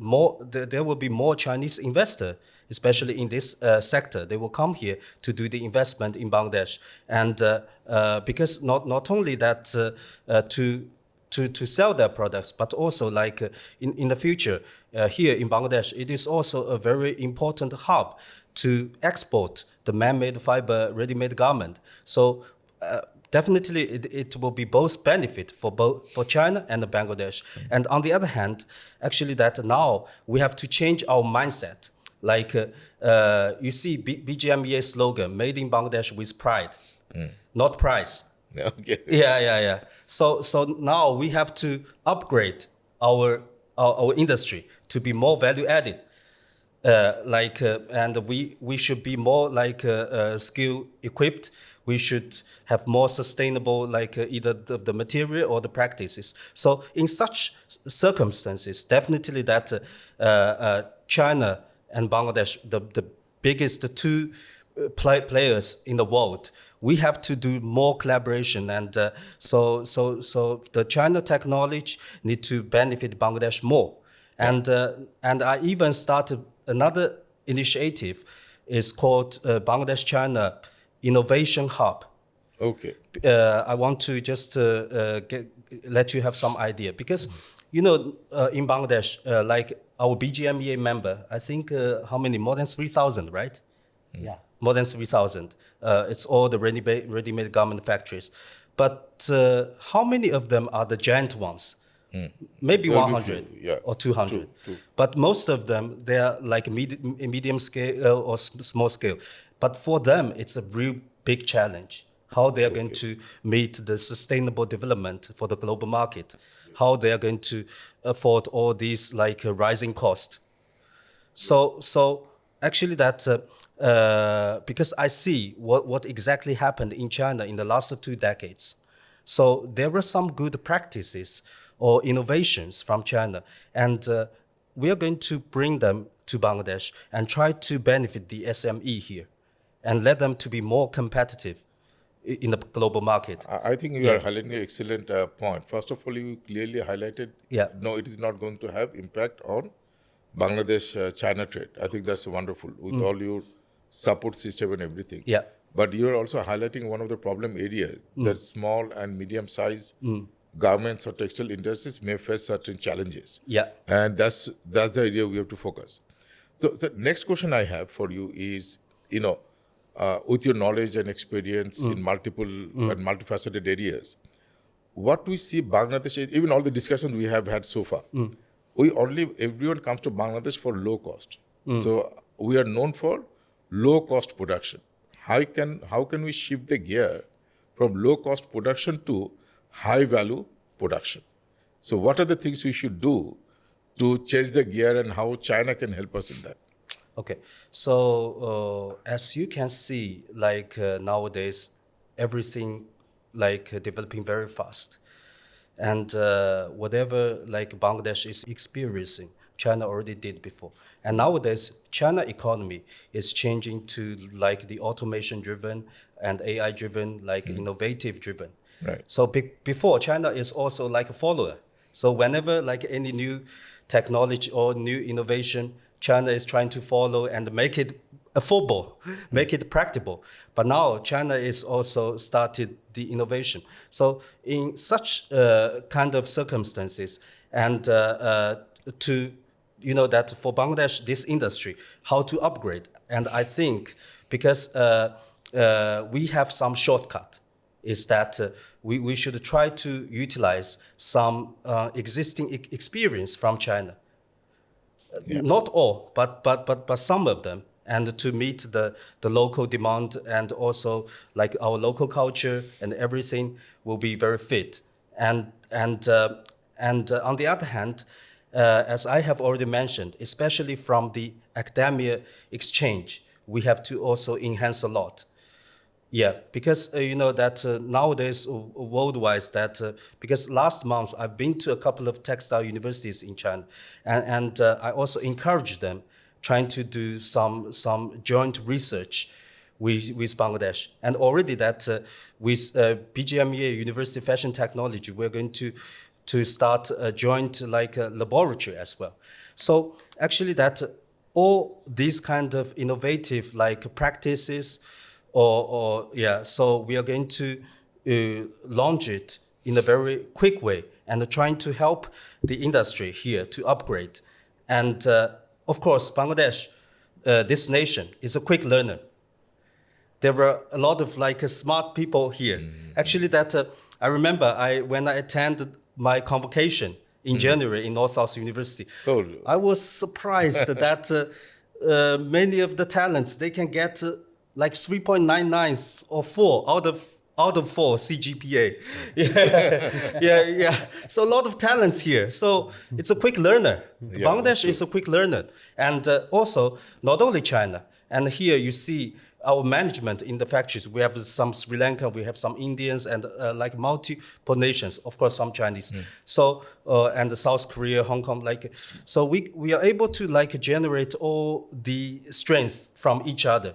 there will be more Chinese investor, especially in this sector. They will come here to do the investment in Bangladesh, and because not only that to sell their products, but also like in the future here in Bangladesh, it is also a very important hub to export the man-made fiber ready-made garment. So definitely it will be both benefit for China and Bangladesh. And on the other hand, actually that now we have to change our mindset. Like you see BGMEA slogan, made in Bangladesh with pride, not price. Okay. Yeah. So now we have to upgrade our industry to be more value added. And we should be more like skill equipped. We should have more sustainable, like either the material or the practices. So in such circumstances, definitely that China and Bangladesh, the biggest two players in the world, we have to do more collaboration, and so the China technology need to benefit Bangladesh more. And I even started another initiative. It's called Bangladesh China Innovation Hub. Okay. I want to just let you have some idea, because in Bangladesh, like our BGMEA member, I think how many? More than 3,000, right? Yeah. More than 3,000. It's all the ready-made garment factories. But how many of them are the giant ones? Maybe There'll be 100 few, yeah. or 200. Two. But most of them, they are like medium scale or small scale. But for them, it's a real big challenge. How they are going to meet the sustainable development for the global market. How they are going to afford all these like rising costs. So actually that, because I see what exactly happened in China in the last 2 decades. So there were some good practices or innovations from China, and we are going to bring them to Bangladesh and try to benefit the SME here and let them to be more competitive in the global market. I think you are highlighting an excellent point. First of all, you clearly highlighted, no, it is not going to have impact on Bangladesh-China trade. I think that's wonderful with all your support system and everything. Yeah. But you're also highlighting one of the problem areas that small and medium-sized garments or textile industries may face certain challenges. Yeah. And that's the area we have to focus. So the next question I have for you is, with your knowledge and experience in multiple and multifaceted areas, what we see Bangladesh, even all the discussions we have had so far, everyone comes to Bangladesh for low cost. So we are known for low cost production. How can we shift the gear from low cost production to high value production? So what are the things we should do to change the gear, and how China can help us in that? Okay, so as you can see, like nowadays, everything like developing very fast, and whatever like Bangladesh is experiencing, China already did before. And nowadays, China economy is changing to like the automation driven and AI driven, like innovative driven. Right. So before, China is also like a follower. So whenever like any new technology or new innovation, China is trying to follow and make it affordable, make it practical. But now China is also started the innovation. So in such kind of circumstances, and that for Bangladesh, this industry, how to upgrade. And I think because we have some shortcut, is that we should try to utilize some existing experience from China. Not all, but some of them, and to meet the local demand, and also like our local culture and everything will be very fit. And on the other hand, as I have already mentioned, especially from the academia exchange, we have to also enhance a lot. Yeah, because that nowadays worldwide, because last month I've been to a couple of textile universities in China, and I also encouraged them trying to do some joint research with Bangladesh. And already that with BGMEA University of Fashion Technology, we're going to start a joint laboratory as well. So actually that all these kind of innovative practices so we are going to launch it in a very quick way and trying to help the industry here to upgrade. And of course, Bangladesh, this nation, is a quick learner. There were a lot of smart people here. Actually, that I remember when I attended my convocation in January in North-South University, I was surprised that many of the talents, they can get 3.99 or 4 out of 4 CGPA. Yeah. So a lot of talents here. So it's a quick learner. Bangladesh is a quick learner. And also, not only China. And here you see our management in the factories. We have some Sri Lanka, we have some Indians, and multiple nations, of course, some Chinese. So, and South Korea, Hong Kong, so we are able to generate all the strengths from each other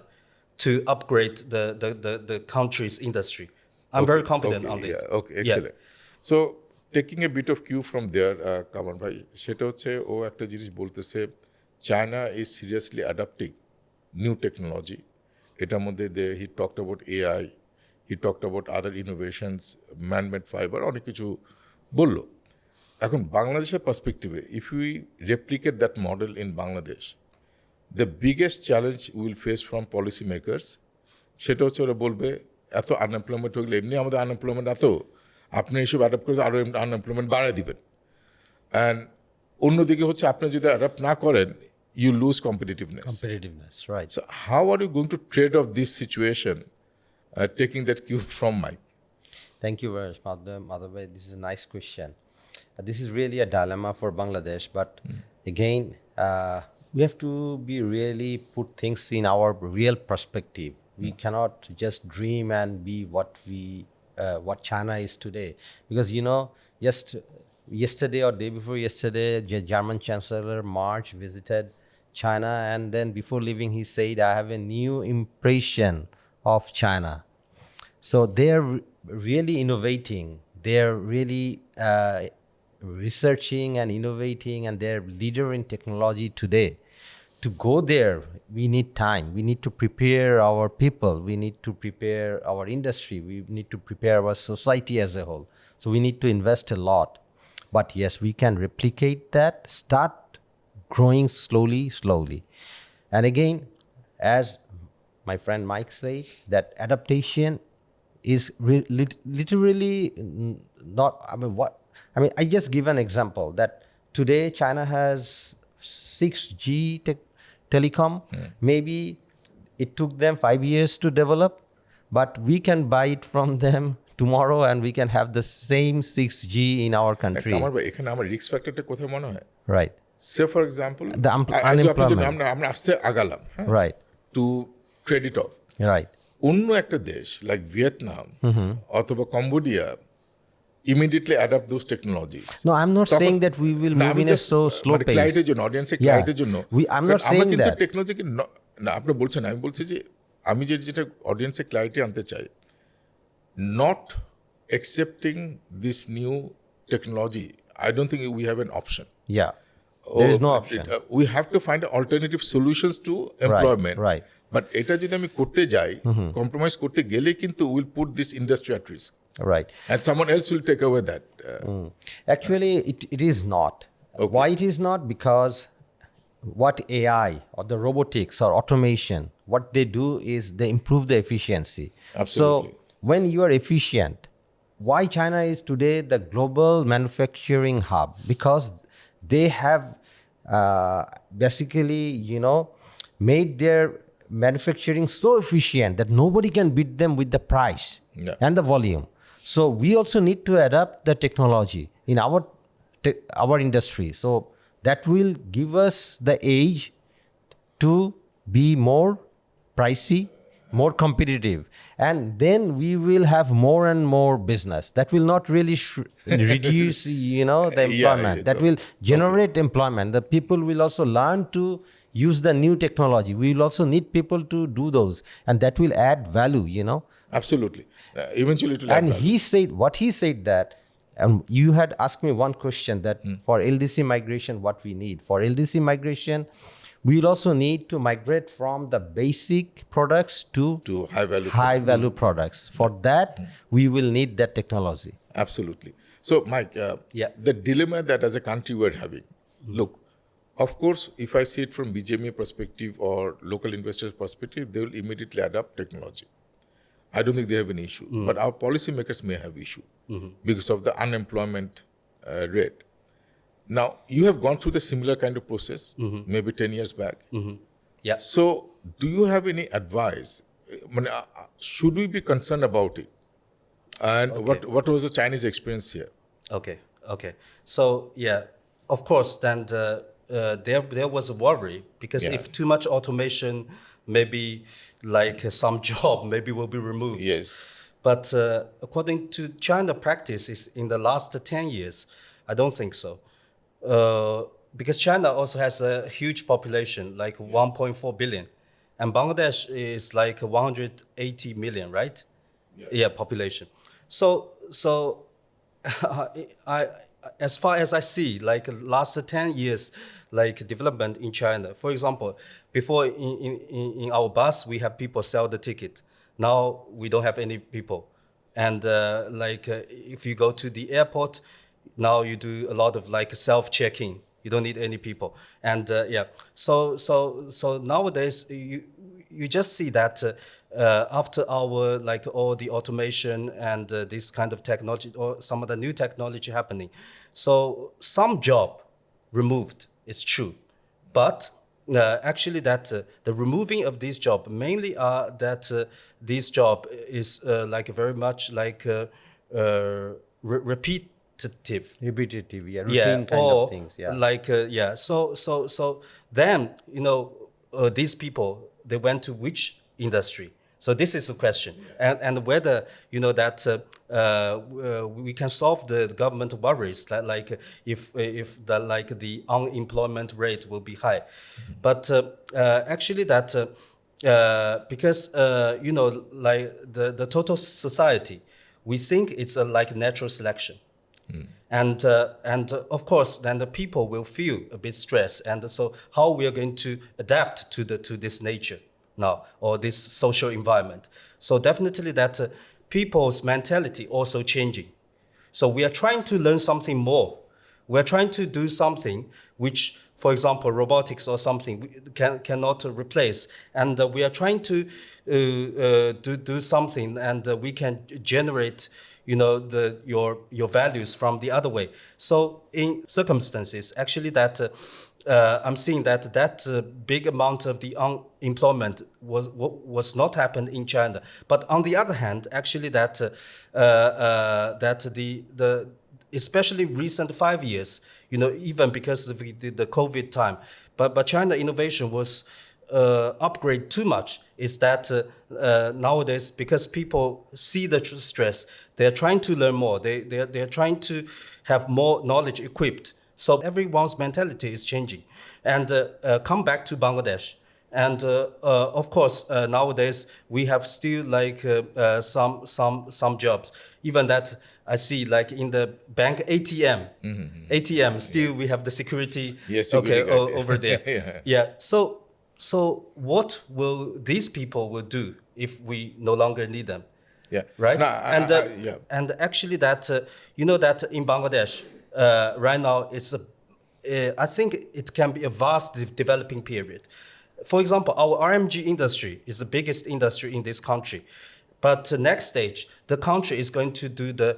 to upgrade the country's industry. I'm very confident on it. Yeah, okay, excellent. So, taking a bit of cue from there, Qamar bhai, সেটা হচ্ছে ও একটা জিনিস বলতেছে, China is seriously adopting new technology. এটার মধ্যে he talked about AI, he talked about other innovations, man-made fiber, অনেক কিছু বললো। এখন বাংলাদেশের পার্সপেক্টিভে, if we replicate that model in Bangladesh, the biggest challenge we will face from policy makers, সেটা হচ্ছে ওরা বলবে এত আনএমপ্লয়মেন্ট হয়ে গেলে, এমনি আমাদের আনএমপ্লয়মেন্ট এত, আপনি এইসব অ্যাডাপ্ট করে আরও আনএমপ্লয়মেন্ট বাড়ায় দিবেন। অ্যান্ড অন্যদিকে হচ্ছে আপনি যদি অ্যাডাপ্ট না করেন, you lose competitiveness. Right. So how are you going to trade off this situation, taking that cue from Mike? Thank you very much, Mahtab. This is a nice question. This is really a dilemma for Bangladesh, but again, we have to be really put things in our real perspective. We cannot just dream and be what China is today, because just yesterday or day before yesterday, German Chancellor March visited China, and then before leaving he said, I have a new impression of China. So they're really innovating, they're really researching and innovating, and they're leader in technology today. To go there, we need time, we need to prepare our people, we need to prepare our industry, we need to prepare our society as a whole. So we need to invest a lot. But yes, we can replicate that, start growing slowly. And again, as my friend Mike said, that adaptation is literally not, I just give an example that today China has 6G telecom. Maybe it took them 5 years to develop, but we can buy it from them tomorrow and we can have the same 6G in our country. এখানে আমার risk ফ্যাক্টরটা কোথায় মনে হয়? Right. Say for example, the unemployment. আমরা আসতে আগালাম, right, to trade it off. Right. অন্য একটা দেশ like Vietnam অথবা Cambodia immediately adapt those technologies. No, I'm not saying that we will move in a so slow pace. ক্লায়েন্টের জন্য, অডিয়েন্সের ক্লায়েন্টের জন্য, I'm not saying কিন্তু that টেকনোলজিকে না, আপনি বলছেন, আমি বলছি যে আমি যেটা অডিয়েন্সের ক্লায়েন্টে আনতে চাই, not accepting this new technology, I don't think we have an option. Yeah, there is no option. We have to find alternative solutions to employment. Right. But এটা যদি আমি করতে যাই, কম্প্রোমাইজ করতে গেলে কিন্তু we'll put this industry at risk. Right. And someone else will take away that. Actually, it is not. Okay. Why it is not? Because what AI or the robotics or automation, what they do is they improve the efficiency. Absolutely. So when you are efficient, why China is today the global manufacturing hub? Because they have basically, made their manufacturing so efficient that nobody can beat them with the price and the volume. So we also need to adapt the technology in our industry. So that will give us the edge to be more pricey, more competitive, and then we will have more and more business. That will not really reduce, the employment. That will generate employment. The people will also learn to, use the new technology. We will also need people to do those, and that will add value. Absolutely. Eventually it will And add value. he said that, you had asked me one question that for LDC migration, what we need. For LDC migration, we will also need to migrate from the basic products to high value products. For that, we will need that technology. Absolutely. So, Mike, the dilemma that as a country we're having, look, of course, if I see it from BGMEA perspective or local investors' perspective, they will immediately adopt technology. I don't think they have an issue. But our policymakers may have issue because of the unemployment rate. Now, you have gone through the similar kind of process, maybe 10 years back. Yeah. So, do you have any advice? Should we be concerned about it? And what was the Chinese experience here? Okay. So of course, then there was a worry because if too much automation, maybe like some job maybe will be removed. Yes. But according to China practices in the last 10 years, I don't think so. Because China also has a huge population, like 1.4 billion. And Bangladesh is like 180 million, right? Yeah, population. So as far as I see, like last 10 years, like development in China. For example, before in our bus, we have people sell the ticket. Now we don't have any people. And if you go to the airport, now you do a lot of like self-check-in. You don't need any people. And so nowadays you just see that after our like all the automation and this kind of technology or some of the new technology happening, so some job removed, it's true, but actually that the removing of this job mainly are that this job is like very much like repetitive, routine kind of things. So then these people, they went to which industry? So this is the question, and whether that we can solve the government worries that like if the unemployment rate will be high, but actually that because like the total society, we think it's a like natural selection. And of course, then the people will feel a bit stressed, and so how we are going to adapt to this nature now or this social environment. So definitely that people's mentality also changing. So we are trying to learn something more. We are trying to do something which, for example, robotics or something cannot replace, and we are trying to do something, and we can generate your values from the other way. So in circumstances, actually that I'm seeing that big amount of the unemployment was not happened in China. But on the other hand, actually that the especially recent 5 years, even because of the COVID time, but China innovation was upgrade too much. Is that nowadays, because people see the stress, they are trying to learn more. They are trying to have more knowledge equipped. So everyone's mentality is changing. And come back to Bangladesh. And of course, nowadays we have still like some jobs. Even that I see like in the bank ATM still we have the security. Yes, over there. Yeah. So what will these people will do if we no longer need them? Yeah. Right. No, and actually that that in Bangladesh right now it's I think it can be a vast developing period. For example, our RMG industry is the biggest industry in this country. But next stage, the country is going to do the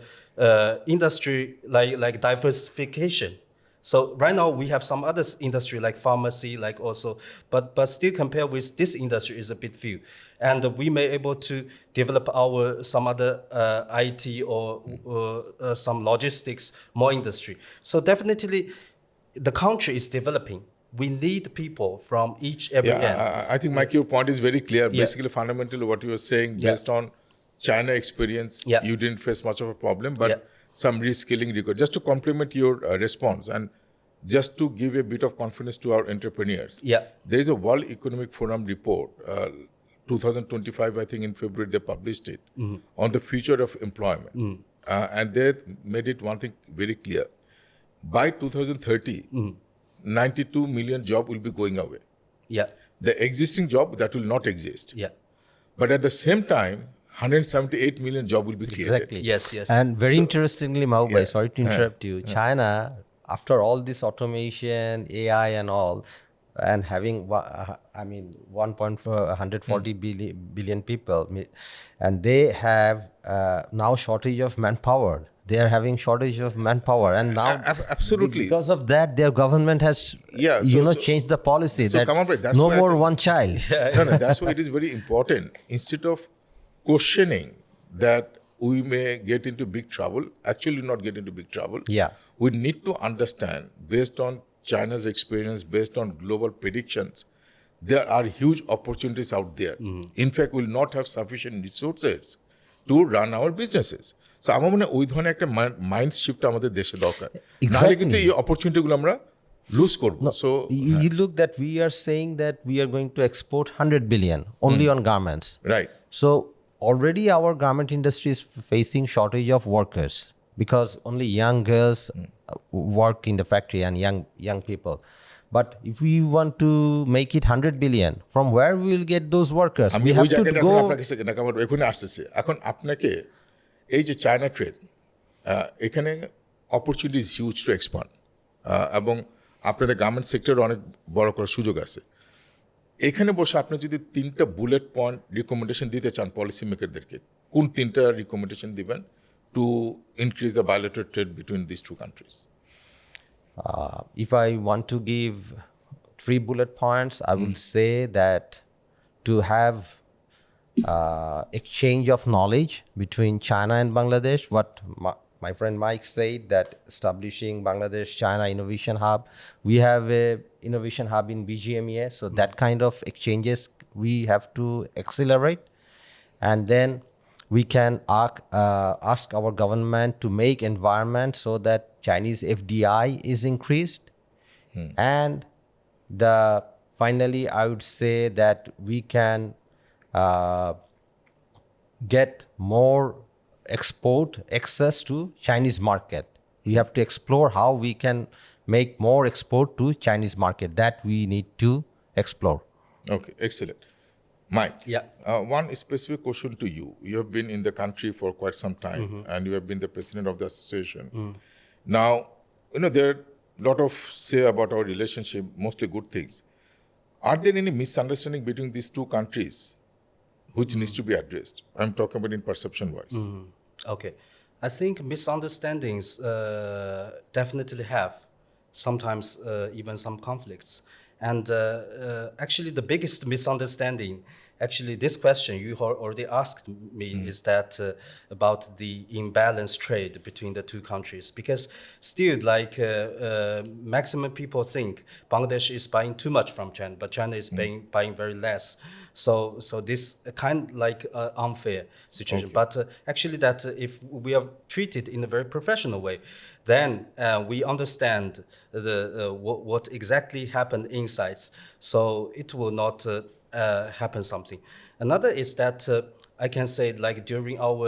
industry like diversification. So right now we have some other industry like pharmacy, like also, but still compared with this industry is a bit few. And we may able to develop some other IT or some logistics, more industry. So definitely the country is developing. We need people from every end. I think, Mike, your point is very clear. Basically, fundamentally, what you were saying, based on China experience, you didn't face much of a problem, but some reskilling required. Just to complement your response, and just to give a bit of confidence to our entrepreneurs. Yeah. There is a World Economic Forum report, 2025, I think in February they published it, on the future of employment. And they made it one thing very clear. By 2030, 92 million jobs will be going away. Yeah. The existing job that will not exist. Yeah. But at the same time, 178 million jobs will be created. Exactly. Yes, yes. And very So- interestingly, Mahtab, sorry to interrupt you. China, after all this automation, AI and all, and having, 140 billion people, and they have now shortage of manpower. They are having shortage of manpower, and now Absolutely. because of that, their government has, Yeah, so- changed the policy so that Qamar bhai, that's no why I more think- one child. No, that's why it is very important. Instead of questioning that we may get into big trouble, actually not get into big trouble. Yeah. We need to understand, based on China's experience, based on global predictions, there are huge opportunities out there. In fact, we'll not have sufficient resources to run our businesses. So আমার মনে হয় ওই ধরনের একটা mind shift আমাদের দেশে দরকার। নাহলে কিন্তু এই অপরচুনিটিগুলো আমরা লুজ করব। So You look that we are saying that we are going to export 100 billion only on garments. Right So already our garment industry is facing shortage of workers because only young girls work in the factory and young people. But if we want to make it 100 billion, from where we will get those workers? আমি We ওই have to জায়গাটা এখন go. আপনার কাছে আমার এখানে আসতেছে। এখন আপনাকে এই যে চায়না ট্রেড, এখানে অপরচুনিটিস হিউজ টু এক্সপান্ড, এবং আপনাদের গার্মেন্ট সেক্টরে অনেক বড় করার সুযোগ আছে। এখানে বসে আপনি যদি 3টা বুলেট পয়েন্ট রিকমেন্ডেশন দিতে চান পলিসি মেকারদেরকে, কোন 3টা রিকমেন্ডেশন দিবেন to increase the bilateral trade between this two countries? If I want to give 3 bullet points, I would say that to have exchange of knowledge between China and Bangladesh, what my friend Mike said, that establishing Bangladesh-China Innovation Hub, we have a innovation hub in BGMEA, so that kind of exchanges we have to accelerate, and then we can ask our government to make environment so that Chinese FDI is increased, and finally I would say that we can get more export access to Chinese market. We have to explore how we can make more export to Chinese market. That we need to explore. Okay, excellent. Mike, one specific question to you. You have been in the country for quite some time, and you have been the president of the association. Now, there are a lot of say about our relationship, mostly good things. Are there any misunderstanding between these two countries which needs to be addressed? I'm talking about in perception-wise. Okay. I think misunderstandings definitely have sometimes even some conflicts. And actually, the biggest misunderstanding, actually, this question you already asked me, is that about the imbalance trade between the two countries. Because still, like, maximum people think Bangladesh is buying too much from China, but China is buying very less. So this kind like unfair situation. Okay. But actually, that if we are treated in a very professional way, then we understand what exactly happened inside. So it will not happen something. Another is that I can say, like, during our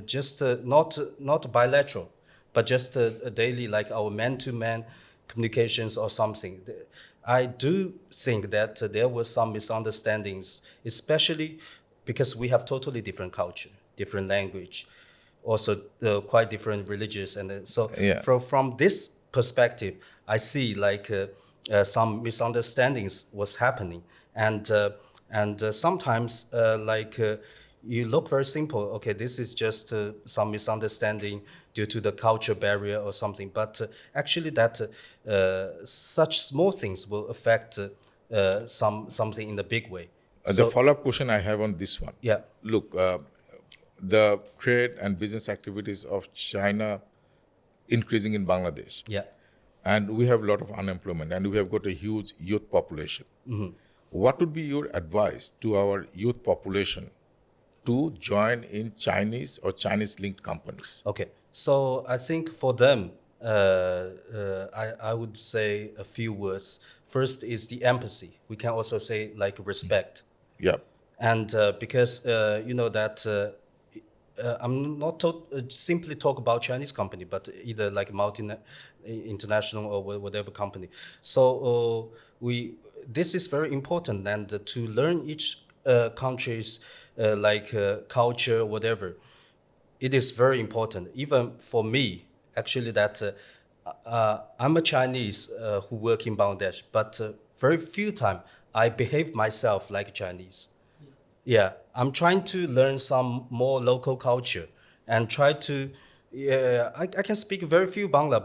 just not bilateral, but just a daily, like our man-to-man communications or something. I do think that there were some misunderstandings, especially because we have totally different culture, different language, also quite different religious, and so from this perspective, I see like some misunderstandings was happening, and sometimes you look very simple. Okay, this is just some misunderstanding due to the culture barrier or something. But actually, that such small things will affect something in a big way. The follow-up question I have on this one. Yeah. Look, the trade and business activities of China increasing in Bangladesh. Yeah. And we have a lot of unemployment, and we have got a huge youth population. What would be your advice to our youth population to join in Chinese or Chinese-linked companies? Okay. So I think for them, I would say a few words. First is the empathy. We can also say like respect. Yeah. And because you know that I'm not simply talk about Chinese company, but either like international or whatever company. So this is very important, and to learn each country's culture, whatever, it is very important. Even for me, actually, that I'm a Chinese who work in Bangladesh, but very few time I behave myself like Chinese. Yeah, I'm trying to learn some more local culture and try to. Yeah, I can speak very few Bangla,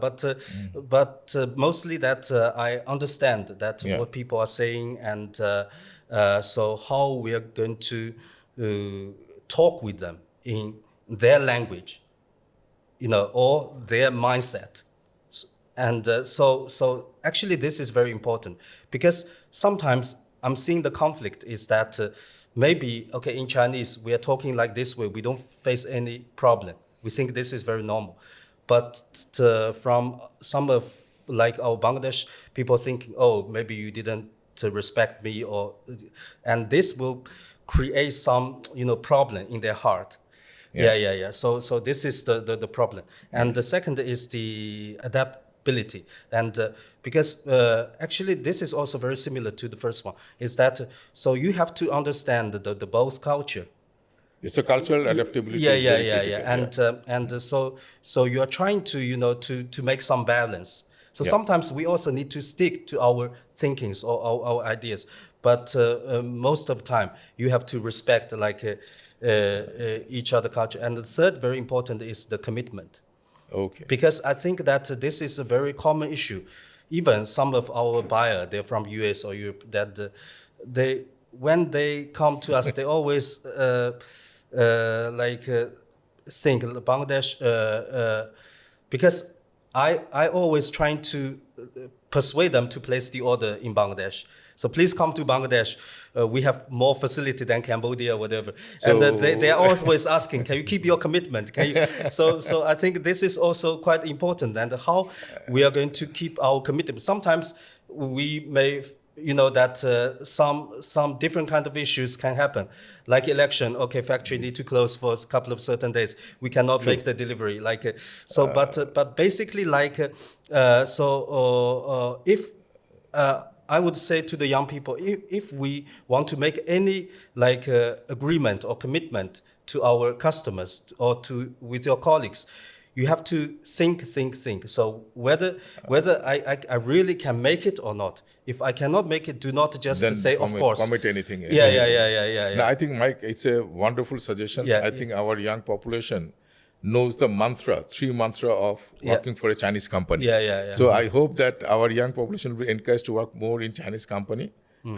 but mostly that I understand that Yeah. what people are saying, and so how we are going to talk with them in their language, you know, or their mindset. And so actually this is very important, because sometimes I'm seeing the conflict is that maybe, okay, in Chinese, we are talking like this way, we don't face any problem. We think this is very normal. But from some of like our Bangladesh people thinking, oh, maybe you didn't respect me, and this will create some, you know, problem in their heart. Yeah. So this is the problem. And the second is the adaptability. And because actually this is also very similar to the first one, is that so you have to understand the both culture. It's a cultural adaptability. Is very critical. And so you are trying to, you know, to make some balance. So Yeah. sometimes we also need to stick to our thinkings or our ideas, but most of the time you have to respect each other culture. And the third very important is the commitment. Okay. Because I think that this is a very common issue. Even some of our buyer, they're from US or Europe, that they when they come to us, they always think Bangladesh, because I always trying to persuade them to place the order in Bangladesh. So please come to Bangladesh. We have more facility than Cambodia, whatever. So- And they are always asking, can you keep your commitment? Can you? So I think this is also quite important, and how we are going to keep our commitment. Sometimes we may, you know, that some different kind of issues can happen, like election. Okay, factory need to close for a couple of certain days. We cannot make the delivery. But basically, if I would say to the young people, if we want to make any agreement or commitment to our customers or with your colleagues, you have to think. So whether I really can make it or not. If I cannot make it, do not just Then say of course. commit anything. Yeah. No, I think, Mike, it's a wonderful suggestion. Yeah, I think our young population knows the three mantra of working for a Chinese company. Yeah. So I hope that our young population will be encouraged to work more in Chinese company,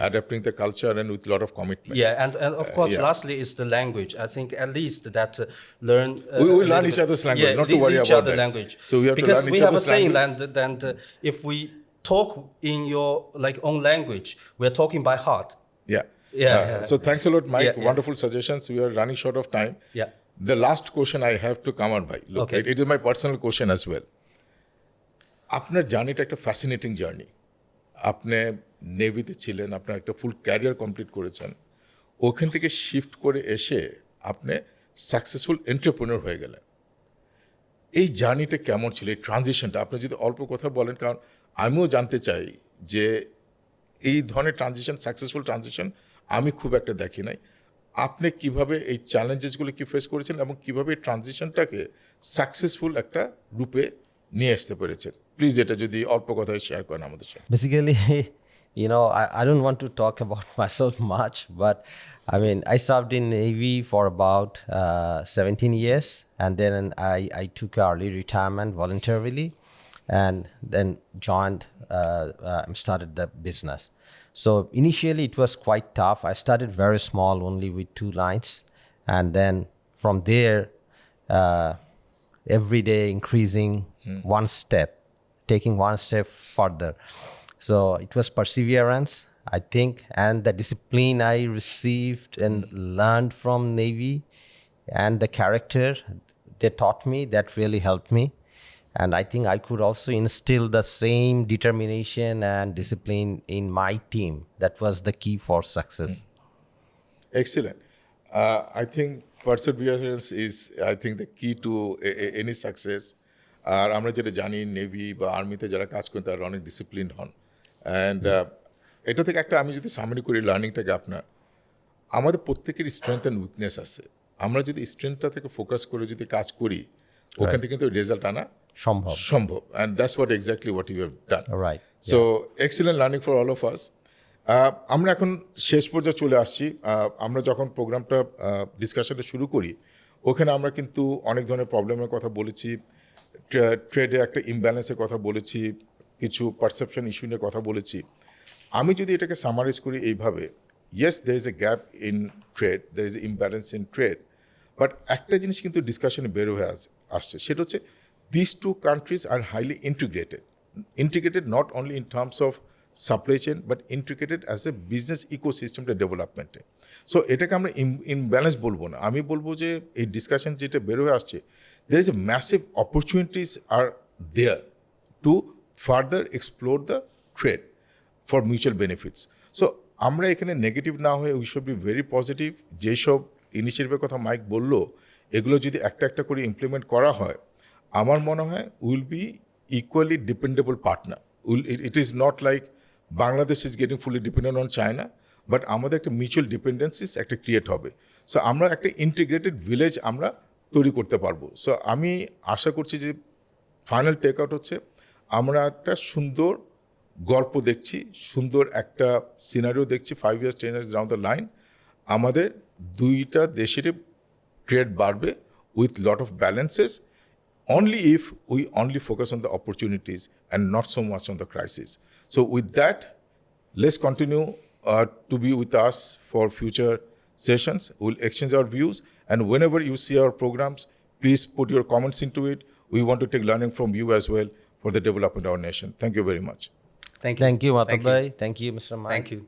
adapting the culture and with a lot of commitment. Yeah, and of course, yeah. lastly is the language. I think at least that learn. We will a learn little each bit- other's language, Yeah, not to worry each about other that. language. So we have to because learn we each have a other's saying language. that if we talk in your own language, we are talking by heart. Yeah. Yeah. So thanks a lot, Mike. Yeah. Wonderful suggestions. We are running short of time. Yeah. The last question I have to Qamar bhai. Look, Okay. it is my personal question as well. আপনার জার্নিটা একটা fascinating journey. আপনি নেভিতে ছিলেন, আপনার একটা ফুল career complete করেছেন, ওখান থেকে শিফট করে এসে আপনি সাকসেসফুল এন্টারপ্রেনিউর হয়ে গেলেন। এই জার্নিটা কেমন ছিল, এই ট্রানজিশনটা আপনি যদি অল্প কথা বলেন, কারণ আমিও জানতে চাই যে এই ধরনের ট্রানজিশন, সাকসেসফুল ট্রানজিশন আমি খুব একটা দেখি নাই। আপনি কিভাবে এই চ্যালেঞ্জেসগুলো কি ফেস করেছেন এবং কিভাবে এই ট্রানজিশনটাকে সাকসেসফুল একটা রূপে নিয়ে আসতে পেরেছেন, প্লিজ এটা যদি অল্প কথায় শেয়ার করেন আমাদের সাথে। Basically, you know, I don't want to talk about myself much, but I mean, I served in Navy for about 17 years, and then I took early retirement voluntarily, and then joined, started the business. So initially it was quite tough. I started very small, only with 2 lines, and then from there, every day increasing one step, taking one step further. So it was perseverance, I think, and the discipline I received and learned from Navy, and the character they taught me, that really helped me. And I think I could also instill the same determination and discipline in my team. That was the key for success. Excellent. I think perseverance is, I think, the key to any success. আর আমরা যেটা জানি navy বা আর্মিতে যারা কাজ করেন তারা অনেক ডিসিপ্লিন হন। অ্যান্ড এটা থেকে একটা আমি যদি সামারি করি লার্নিংটাকে আপনার, আমাদের প্রত্যেকের স্ট্রেংথ অ্যান্ড উইকনেস আছে। আমরা যদি স্ট্রেংথটা থেকে ফোকাস করে যদি কাজ করি, ওখান থেকে কিন্তু রেজাল্ট আনা সম্ভব। And that's what exactly what you have done. Right. So excellent learning for all of us. আমরা এখন শেষ পর্যায়ে চলে আসছি। আমরা যখন প্রোগ্রামটা ডিসকাশনটা শুরু করি, ওখানে আমরা কিন্তু অনেক ধরনের প্রবলেমের কথা বলেছি, ট্রেডে একটা ইমব্যালেন্সের কথা বলেছি, কিছু পারসেপশন ইস্যু নিয়ে কথা বলেছি। আমি যদি এটাকে সামারাইজ করি এইভাবে, yes there is a gap in trade, there is imbalance in trade, but একটা জিনিস কিন্তু ডিসকাশনে বের হয়ে আসছে, সেটা হচ্ছে this two countries are highly integrated not only in terms of supply chain but integrated as a business ইকোসিস্টেমটা ডেভেলপমেন্টে। সো এটাকে আমরা ইমব্যালেন্স বলবো না, আমি বলবো যে এই ডিসকাশন যেটা বের হয়ে আসছে, there is a massive opportunities are there to further explore the trade for mutual benefits. So আমরা এখানে নেগেটিভ না হয়ে we should be very positive. যেসব ইনিশিয়েটিভের কথা মাইক বললো, এগুলো যদি একটা একটা করে ইমপ্লিমেন্ট করা হয়, আমার মনে হয় will be equally dependable partner. It is not like Bangladesh is getting fully dependent on China, but আমাদের একটা মিউচুয়াল ডিপেন্ডেন্সিস একটা ক্রিয়েট হবে। সো আমরা একটা ইন্টিগ্রেটেড ভিলেজ আমরা তৈরি করতে পারবো। সো আমি আশা করছি যে ফাইনাল টেক আউট হচ্ছে আমরা একটা সুন্দর গল্প দেখছি, সুন্দর একটা সিনারিও দেখছি 5 years 10 years down the line. আমাদের দুইটা দেশেরই ট্রেড বাড়বে with lot of balances, only if we only focus on the opportunities and not so much on the crisis. So with that, let's continue to be with us for future sessions. We'll exchange our views, and whenever you see our programs, please put your comments into it. We want to take learning from you as well for the development of our nation. Thank you very much. Thank you. Thank you, Mahtab bhai. Thank you, Mr. Mike. Thank you.